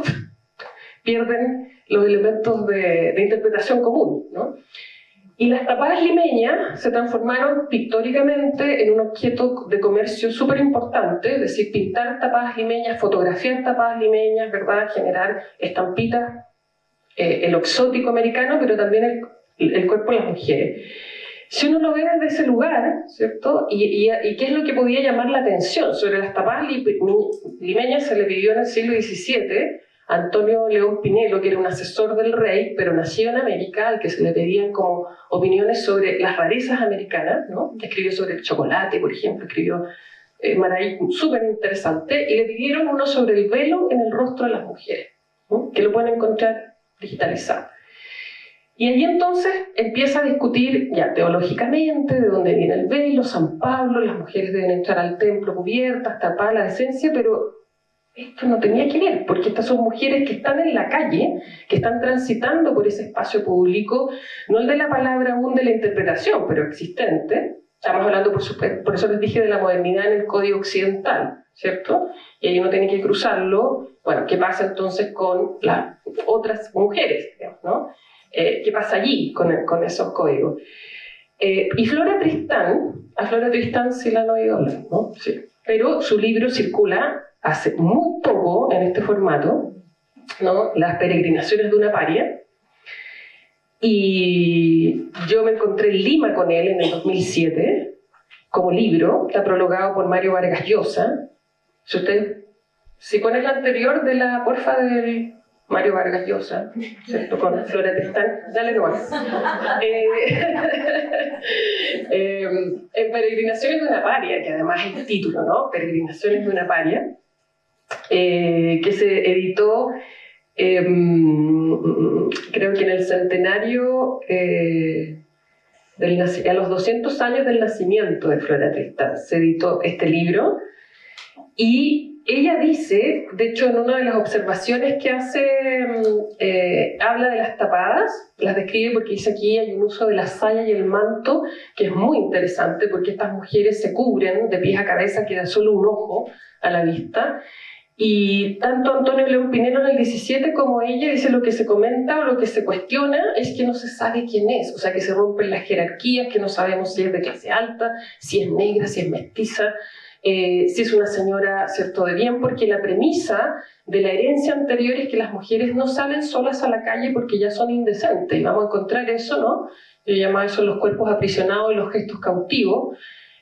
Pierden los elementos de interpretación común, ¿no? Y las tapadas limeñas se transformaron pictóricamente en un objeto de comercio súper importante, es decir, pintar tapadas limeñas, fotografiar tapadas limeñas, ¿verdad? Generar estampitas, el exótico americano, pero también el cuerpo de las mujeres. Si uno lo ve desde ese lugar, ¿cierto? ¿Y qué es lo que podía llamar la atención? Sobre las tapadas limeñas se le pidió en el siglo XVII a Antonio León Pinelo, que era un asesor del rey, pero nacido en América, al que se le pedían como opiniones sobre las rarezas americanas, ¿no? Escribió sobre el chocolate, por ejemplo, escribió súper interesante, y le pidieron uno sobre el velo en el rostro de las mujeres, ¿no? Que lo pueden encontrar digitalizado. Y allí entonces empieza a discutir ya teológicamente de dónde viene el velo, San Pablo, las mujeres deben entrar al templo cubiertas, tapar la decencia, pero esto no tenía que ver, porque estas son mujeres que están en la calle, que están transitando por ese espacio público, no el de la palabra aún de la interpretación, pero existente. Estamos hablando, por eso les dije, de la modernidad en el código occidental, ¿cierto? Y ahí uno tiene que cruzarlo. Bueno, ¿qué pasa entonces con las otras mujeres, digamos, ¿no? ¿Qué pasa allí con esos códigos? Y Flora Tristán, a Flora Tristán sí la han oído hablar, ¿no? Sí. Pero su libro circula hace muy poco en este formato, ¿no? Las peregrinaciones de una paria. Y yo me encontré en Lima con él en el 2007, como libro, está prologado por Mario Vargas Llosa. Si pones la anterior de la porfa del Mario Vargas Llosa, ¿cierto? Con Flora Tristán, dale nomás. En Peregrinaciones de una paria, que además es el título, ¿no? Peregrinaciones de una paria, que se editó, creo que en el centenario, a los 200 años del nacimiento de Flora Tristán, se editó este libro. Y ella dice, de hecho en una de las observaciones que hace, habla de las tapadas, las describe porque dice aquí hay un uso de la saya y el manto que es muy interesante porque estas mujeres se cubren de pies a cabeza, queda solo un ojo a la vista. Y tanto Antonio León Pinelo en el 17 como ella dice lo que se comenta o lo que se cuestiona es que no se sabe quién es, o sea que se rompen las jerarquías, que no sabemos si es de clase alta, si es negra, si es mestiza. si es una señora, ¿cierto?, de bien, porque la premisa de la herencia anterior es que las mujeres no salen solas a la calle porque ya son indecentes, y vamos a encontrar eso, ¿no? Yo llamaba eso los cuerpos aprisionados y los gestos cautivos.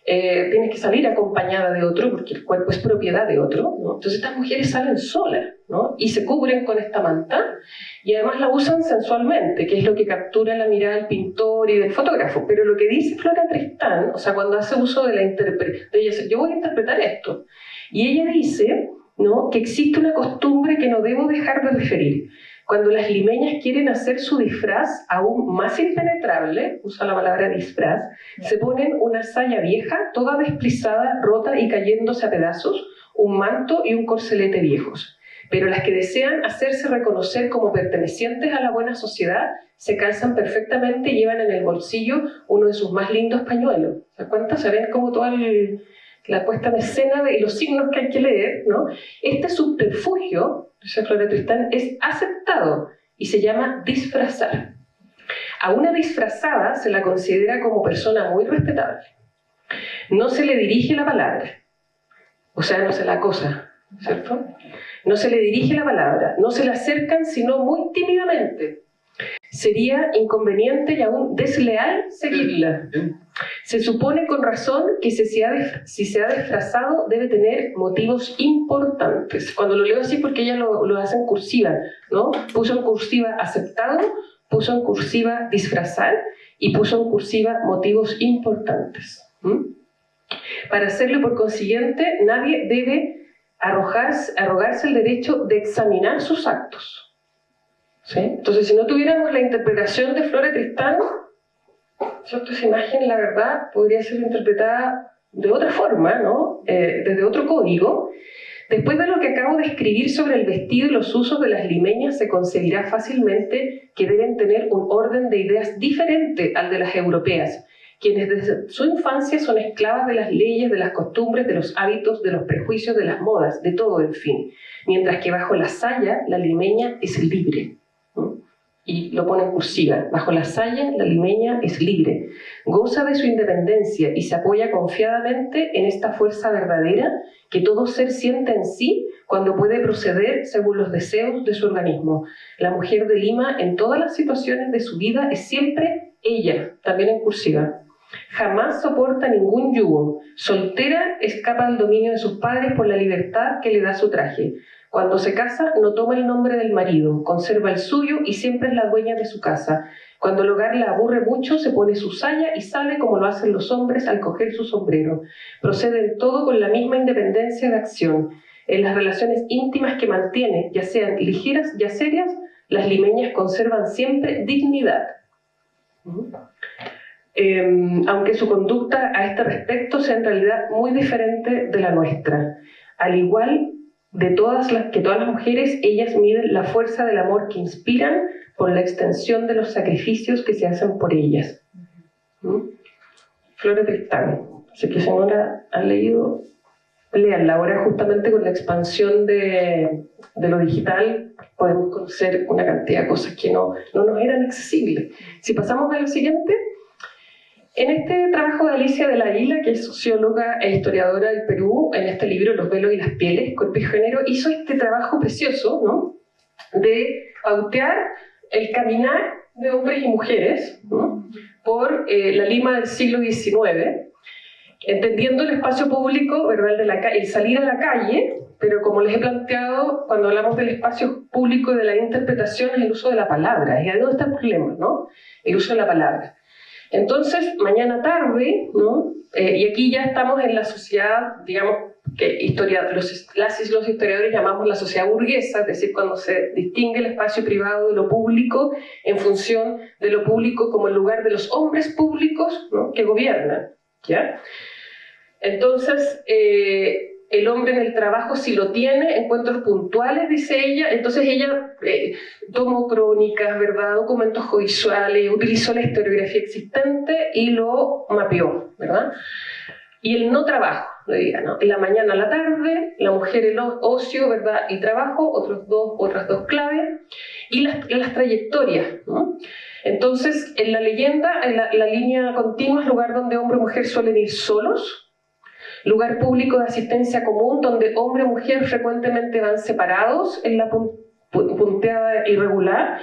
Tienes que salir acompañada de otro porque el cuerpo es propiedad de otro, ¿no? Entonces estas mujeres salen solas, ¿no? Y se cubren con esta manta y además la usan sensualmente, que es lo que captura la mirada del pintor y del fotógrafo. Pero lo que dice Flora Tristán, o sea, cuando hace uso de la interpretación, ella dice, yo voy a interpretar esto, y ella dice, ¿no?, que existe una costumbre que no debo dejar de referir. Cuando las limeñas quieren hacer su disfraz aún más impenetrable, usa la palabra disfraz, se ponen una saya vieja, toda desplizada, rota y cayéndose a pedazos, un manto y un corcelete viejos. Pero las que desean hacerse reconocer como pertenecientes a la buena sociedad, se calzan perfectamente y llevan en el bolsillo uno de sus más lindos pañuelos. ¿Se dan cuenta? Se ven como toda la puesta en escena y los signos que hay que leer, ¿no? Este subterfugio, dice Flora Tristán, es aceptado y se llama disfrazar. A una disfrazada se la considera como persona muy respetable. No se le dirige la palabra, o sea, no se la acosa, ¿cierto? No se le dirige la palabra, no se le acercan sino muy tímidamente. Sería inconveniente y aún desleal seguirla. Se supone con razón que si se ha disfrazado debe tener motivos importantes. Cuando lo leo así porque ella lo hace en cursiva, ¿no? Puso en cursiva aceptado, puso en cursiva disfrazar y puso en cursiva motivos importantes. Para hacerlo, por consiguiente, nadie debe arrogarse el derecho de examinar sus actos. ¿Sí? Entonces, si no tuviéramos la interpretación de Flora Tristán, esa imagen, la verdad, podría ser interpretada de otra forma, ¿no? Desde otro código. Después de lo que acabo de escribir sobre el vestido y los usos de las limeñas, se concebirá fácilmente que deben tener un orden de ideas diferente al de las europeas, quienes desde su infancia son esclavas de las leyes, de las costumbres, de los hábitos, de los prejuicios, de las modas, de todo, en fin. Mientras que bajo la saya, la limeña es libre. Y lo pone en cursiva. Bajo la saya, la limeña es libre. Goza de su independencia y se apoya confiadamente en esta fuerza verdadera que todo ser siente en sí cuando puede proceder según los deseos de su organismo. La mujer de Lima, en todas las situaciones de su vida, es siempre ella, también en cursiva. Jamás soporta ningún yugo. Soltera, escapa al dominio de sus padres por la libertad que le da su traje. Cuando se casa, no toma el nombre del marido, conserva el suyo y siempre es la dueña de su casa. Cuando el hogar la aburre mucho, se pone su saya y sale como lo hacen los hombres al coger su sombrero. Procede en todo con la misma independencia de acción. En las relaciones íntimas que mantiene, ya sean ligeras ya serias, las limeñas conservan siempre dignidad. Aunque su conducta a este respecto sea en realidad muy diferente de la nuestra. Al igual de todas las mujeres, ellas miden la fuerza del amor que inspiran por la extensión de los sacrificios que se hacen por ellas. Flora Tristán. Así que si no la han leído, léanla. Ahora justamente con la expansión de lo digital podemos conocer una cantidad de cosas que no nos eran accesibles. Si pasamos a lo siguiente. En este trabajo de Alicia de la Isla, que es socióloga e historiadora del Perú, en este libro Los velos y las pieles, cuerpo y género, hizo este trabajo precioso, ¿no?, de pautear el caminar de hombres y mujeres, ¿no?, por la Lima del siglo XIX, entendiendo el espacio público, ¿verdad?, el salir a la calle, pero como les he planteado, cuando hablamos del espacio público y de la interpretación, es el uso de la palabra. ¿Y ahí dónde está el problema, no? El uso de la palabra. Entonces, mañana tarde, ¿no?, y aquí ya estamos en la sociedad, digamos, que los historiadores llamamos la sociedad burguesa, es decir, cuando se distingue el espacio privado de lo público en función de lo público como el lugar de los hombres públicos, ¿no?, que gobiernan, ¿ya? Entonces, el hombre en el trabajo, si lo tiene, encuentros puntuales, dice ella. Entonces ella tomó crónicas, ¿verdad?, documentos judiciales, utilizó la historiografía existente y lo mapeó, ¿verdad? Y el no trabajo, le diga, ¿no? En la mañana a la tarde, la mujer el ocio, ¿verdad?, y trabajo, otras dos claves, y las trayectorias, ¿no? Entonces, en la leyenda, en la línea continua es lugar donde hombre y mujer suelen ir solos. Lugar público de asistencia común donde hombre y mujer frecuentemente van separados en la punteada irregular.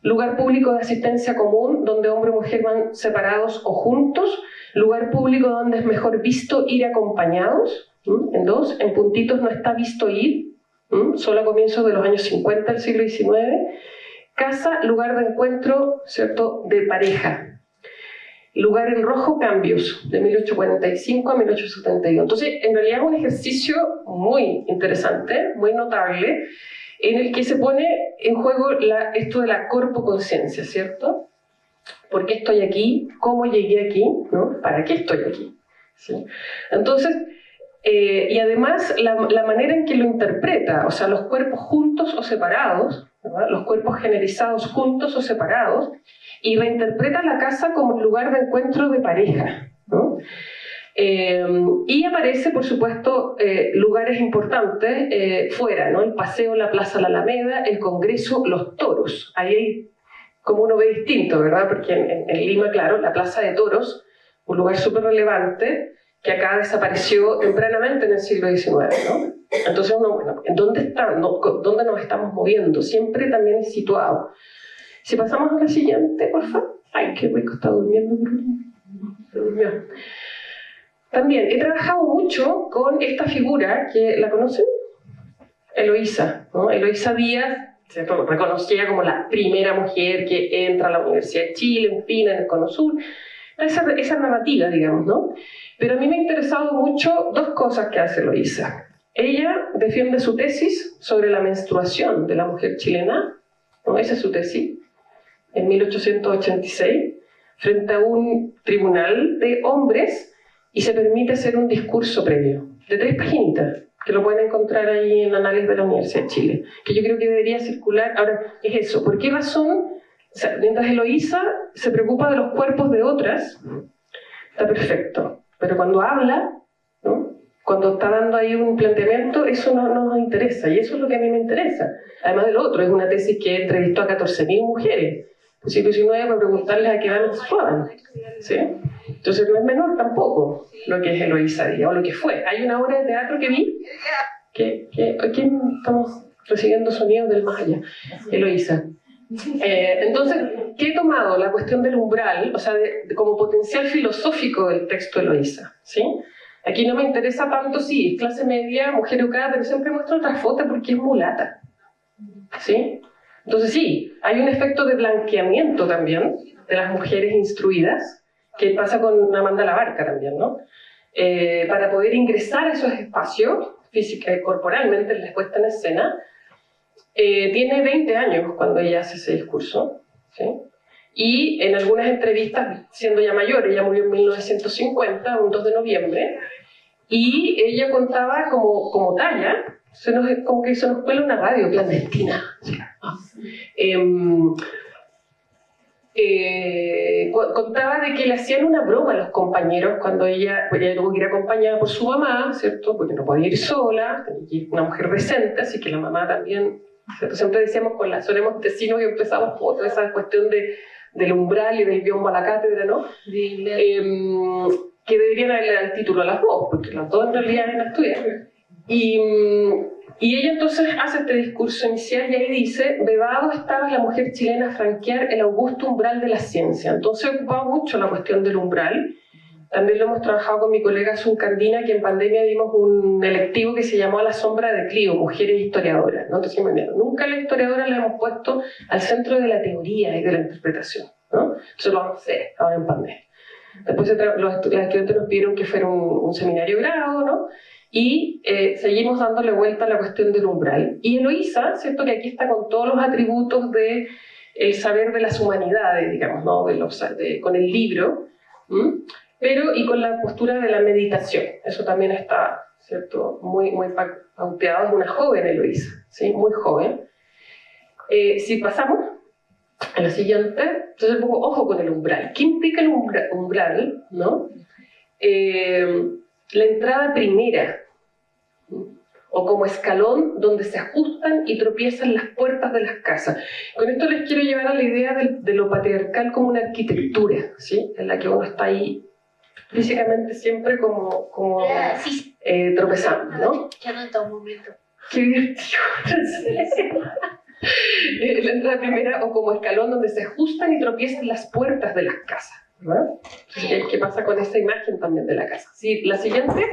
Lugar público de asistencia común donde hombre y mujer van separados o juntos. Lugar público donde es mejor visto ir acompañados. En 2, en puntitos no está visto ir, solo a comienzos de los años 50 del siglo XIX. Casa, lugar de encuentro, ¿cierto?, de pareja. Lugar en rojo, cambios, de 1845 a 1872. Entonces, en realidad es un ejercicio muy interesante, muy notable, en el que se pone en juego esto de la corpoconciencia, ¿cierto? ¿Por qué estoy aquí? ¿Cómo llegué aquí? ¿No? ¿Para qué estoy aquí? ¿Sí? Entonces, y además la manera en que lo interpreta, o sea, los cuerpos juntos o separados, ¿verdad? Los cuerpos generizados juntos o separados, y reinterpreta la casa como un lugar de encuentro de pareja, ¿no? Y aparece, por supuesto, lugares importantes fuera, ¿no? El paseo, la plaza La Alameda, el Congreso, los toros. Ahí hay como uno ve distinto, ¿verdad? Porque en Lima, claro, la plaza de toros, un lugar súper relevante, que acá desapareció tempranamente en el siglo XIX, ¿no? Entonces, bueno, ¿dónde nos estamos moviendo? Siempre también situado. Si pasamos a la siguiente, por favor. Ay, qué rico, está durmiendo. Se durmió. También he trabajado mucho con esta figura, que ¿la conocen? Eloísa, ¿no? Eloísa Díaz, ¿cierto?, reconocida como la primera mujer que entra a la Universidad de Chile, en fin, en el Cono Sur. Esa narrativa, digamos, ¿no? Pero a mí me ha interesado mucho dos cosas que hace Eloísa. Ella defiende su tesis sobre la menstruación de la mujer chilena, ¿no? Esa es su tesis, en 1886, frente a un tribunal de hombres, y se permite hacer un discurso previo, de 3 paginitas, que lo pueden encontrar ahí en Análisis de la Universidad de Chile, que yo creo que debería circular. Ahora, es eso, ¿por qué razón? O sea, mientras Eloísa se preocupa de los cuerpos de otras, está perfecto, pero cuando habla, ¿no?, cuando está dando ahí un planteamiento, eso no nos interesa, y eso es lo que a mí me interesa. Además de lo otro, es una tesis que entrevistó a 14.000 mujeres, del siglo XIX, para preguntarles a qué edad menstruaban, ¿sí? Entonces no es menor tampoco lo que es Eloísa Díaz, o lo que fue. Hay una obra de teatro que vi, aquí estamos recibiendo sonidos del más allá, Eloísa. Entonces, ¿qué he tomado? La cuestión del umbral, o sea, como potencial filosófico del texto de Eloísa, ¿sí? Aquí no me interesa tanto si es clase media, mujer educada, pero siempre muestro otra foto porque es mulata, ¿sí? Entonces sí, hay un efecto de blanqueamiento también de las mujeres instruidas, que pasa con Amanda Labarca también, ¿no? Para poder ingresar a esos espacios física y corporalmente en la puesta en escena. Tiene 20 años cuando ella hace ese discurso, ¿sí? Y en algunas entrevistas, siendo ya mayor, ella murió en 1950, un 2 de noviembre, y ella contaba como talla, como que se nos cuela una radio clandestina. Contaba de que le hacían una broma a los compañeros cuando ella tuvo que ir acompañada por su mamá, ¿cierto? Porque no podía ir sola, tenía que ir una mujer decente, así que la mamá también, ¿cierto? Siempre decíamos con la Sole Montesinos que empezamos con toda esa cuestión del umbral y del biombo a la cátedra, ¿no? Que deberían haberle dado el título a las dos, porque las dos en realidad eran estudiantes. Y ella entonces hace este discurso inicial y ahí dice: vedado estaba la mujer chilena a franquear el augusto umbral de la ciencia. Entonces he ocupado mucho la cuestión del umbral. También lo hemos trabajado con mi colega Sun Cardina, que en pandemia dimos un electivo que se llamó A la sombra de Clio, mujeres historiadoras, ¿no? Entonces, nunca las historiadoras las hemos puesto al centro de la teoría y de la interpretación, ¿no? Entonces lo vamos a hacer ahora en pandemia. Después los estudiantes nos pidieron que fuera un seminario grado, ¿no? Y seguimos dándole vuelta a la cuestión del umbral. Y Eloísa, ¿cierto?, que aquí está con todos los atributos del saber de las humanidades, digamos, ¿no? Con el libro, pero y con la postura de la meditación. Eso también está, ¿cierto?, muy pauteado. Es una joven Eloísa, ¿sí?, muy joven. Si pasamos a la siguiente, entonces pongo ojo con el umbral. ¿Qué implica el umbral, no? La entrada primera, o como escalón donde se ajustan y tropiezan las puertas de las casas. Con esto les quiero llevar a la idea de lo patriarcal como una arquitectura, ¿sí?, en la que uno está ahí físicamente siempre como Sí, tropezando, ¿no? ya no en todo momento. Qué divertido. La primera, o como escalón donde se ajustan y tropiezan las puertas de las casas, ¿verdad? Entonces, ¿qué pasa con esta imagen también de la casa? Sí, la siguiente.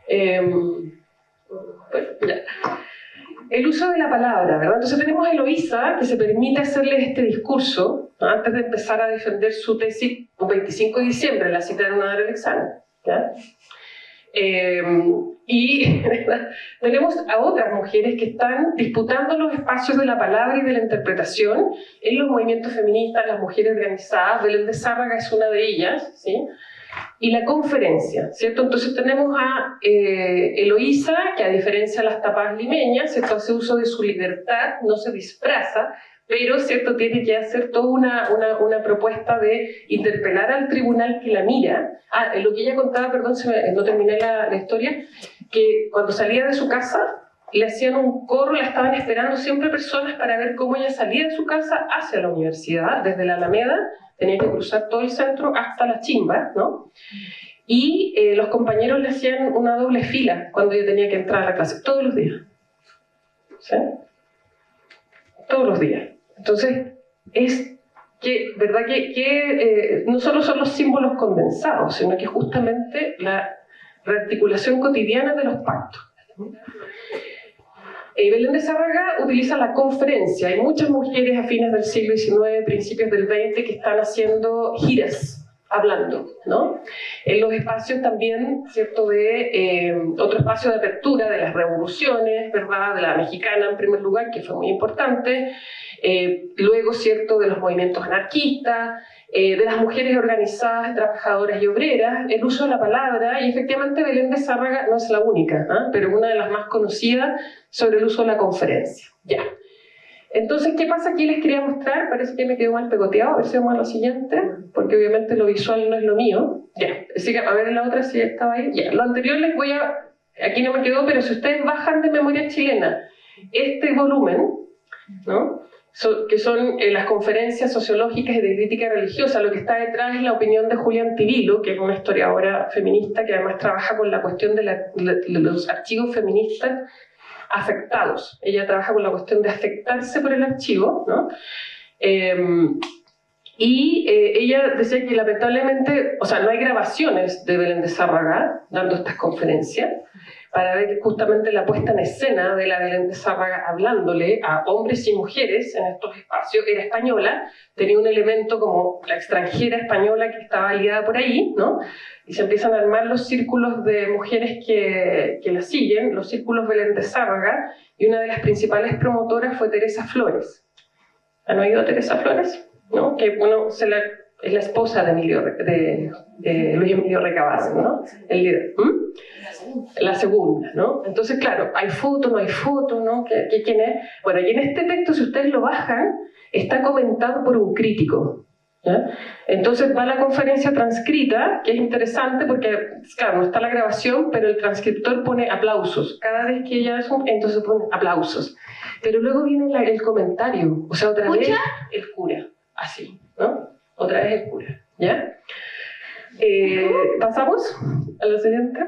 Bueno, ya. El uso de la palabra, ¿verdad? Entonces tenemos a Eloísa, que se permite hacerle este discurso, ¿no? Antes de empezar a defender su tesis un 25 de diciembre, la citaron a dar el examen, ¿ya? Y tenemos a otras mujeres que están disputando los espacios de la palabra y de la interpretación en los movimientos feministas, las mujeres organizadas. Belén de Zárraga es una de ellas, ¿sí? Y la conferencia, ¿cierto? Entonces tenemos a Eloísa, que a diferencia de las tapas limeñas, ¿cierto? Hace uso de su libertad, no se disfraza, pero, ¿cierto? Tiene que hacer toda una propuesta de interpelar al tribunal que la mira. Lo que ella contaba, perdón, no terminé la historia, que cuando salía de su casa le hacían un coro, la estaban esperando siempre personas para ver cómo ella salía de su casa hacia la universidad, desde la Alameda, tenía que cruzar todo el centro hasta la Chimba, ¿no? Y los compañeros le hacían una doble fila cuando ella tenía que entrar a la clase, todos los días. ¿Sí? Todos los días. Entonces, es que, ¿verdad? Que no solo son los símbolos condensados, sino que justamente la rearticulación cotidiana de los pactos. Belén de Zárraga utiliza la conferencia. Hay muchas mujeres a fines del siglo XIX, principios del XX, que están haciendo giras, hablando, ¿no? En los espacios también, ¿cierto?, de otro espacio de apertura de las revoluciones, ¿verdad?, de la mexicana en primer lugar, que fue muy importante, luego, ¿cierto?, de los movimientos anarquistas, de las mujeres organizadas, trabajadoras y obreras, el uso de la palabra, y efectivamente Belén de Zárraga no es la única, ¿eh? Pero una de las más conocidas sobre el uso de la conferencia. Ya. Entonces, ¿qué pasa aquí? Les quería mostrar, parece que me quedó mal pegoteado, a ver si vamos a lo siguiente, porque obviamente lo visual no es lo mío. Ya, así que a ver en la otra si estaba ahí. Ya, lo anterior les voy a, aquí no me quedó, pero si ustedes bajan de Memoria Chilena este volumen, ¿no?, que son las conferencias sociológicas y de crítica religiosa, lo que está detrás es la opinión de Julián Tivilo, que es una historiadora feminista que además trabaja con la cuestión de los archivos feministas afectados. Ella trabaja con la cuestión de afectarse por el archivo, ¿no? Ella decía que lamentablemente, o sea, no hay grabaciones de Belén de Zárraga dando estas conferencias, para ver justamente la puesta en escena de la Belén de Zárraga hablándole a hombres y mujeres en estos espacios. Era española, tenía un elemento como la extranjera española que estaba liada por ahí, ¿no? Y se empiezan a armar los círculos de mujeres que la siguen, los círculos Belén de Zárraga, y una de las principales promotoras fue Teresa Flores. ¿Han oído a Teresa Flores? ¿No? Que bueno, es la esposa de Luis Emilio Recabasen, ¿no? El líder. La segunda, ¿no? Entonces, claro, hay foto, no hay foto, ¿no? ¿Quién es? Bueno, y en este texto, si ustedes lo bajan, está comentado por un crítico, ¿ya? Entonces va la conferencia transcrita, que es interesante porque, claro, no está la grabación, pero el transcriptor pone aplausos. Cada vez que ella entonces pone aplausos. Pero luego viene el comentario, o sea, otra vez el cura, así, ¿no? Otra vez el cura, ¿ya? ¿Pasamos a la siguiente?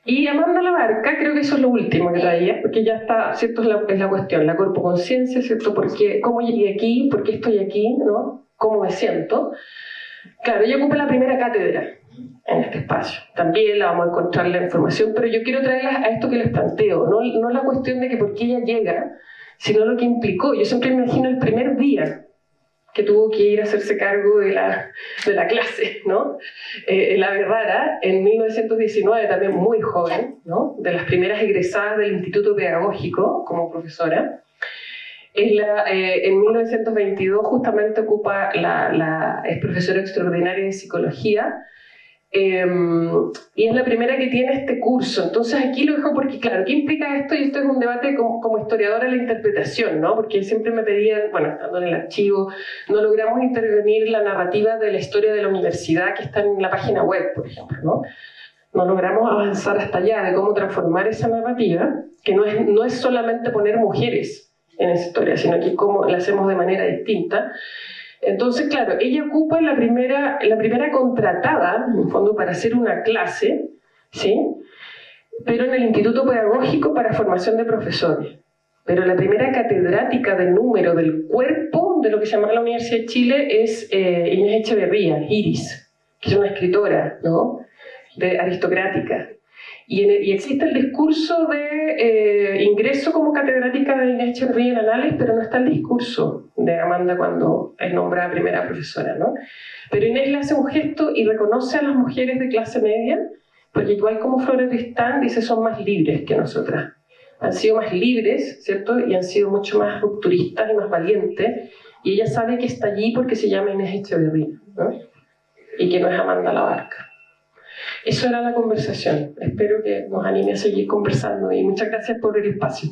Y Amanda Labarca, creo que eso es lo último que traía, porque ya está, ¿cierto? Es la cuestión, la cuerpo-conciencia, ¿cierto? ¿Cómo llegué aquí? ¿Por qué estoy aquí? ¿No? ¿Cómo me siento? Claro, ella ocupa la primera cátedra en este espacio. También la vamos a encontrar la información, pero yo quiero traerla a esto que les planteo, no la cuestión de que por qué ella llega, sino lo que implicó. Yo siempre me imagino el primer día que tuvo que ir a hacerse cargo de la clase, ¿no? La Berrara, en 1919, también muy joven, ¿no? De las primeras egresadas del Instituto Pedagógico como profesora. En 1922 justamente ocupa es profesora extraordinaria de psicología, y es la primera que tiene este curso. Entonces aquí lo dejo porque, claro, ¿qué implica esto? Y esto es un debate como historiadora de la interpretación, ¿no? Porque siempre me pedían, bueno, estando en el archivo, no logramos intervenir la narrativa de la historia de la universidad que está en la página web, por ejemplo, ¿no? No logramos avanzar hasta allá de cómo transformar esa narrativa, que no es solamente poner mujeres en esa historia, sino que cómo la hacemos de manera distinta. Entonces, claro, ella ocupa la primera contratada, en el fondo, para hacer una clase, ¿sí? Pero en el Instituto Pedagógico para Formación de Profesores. Pero la primera catedrática del número del cuerpo de lo que se llama la Universidad de Chile es Inés Echeverría, Iris, que es una escritora, ¿no? Aristocrática. Y existe el discurso de ingreso como catedrática de Inés Echeverría en Anales, pero no está el discurso de Amanda cuando es nombrada primera profesora, ¿no? Pero Inés le hace un gesto y reconoce a las mujeres de clase media, porque igual como Flora Tristán dice, son más libres que nosotras. Han sido más libres, ¿cierto? Y han sido mucho más rupturistas y más valientes. Y ella sabe que está allí porque se llama Inés Echeverría, ¿no? Y que no es Amanda Labarca. Eso era la conversación. Espero que nos anime a seguir conversando y muchas gracias por el espacio.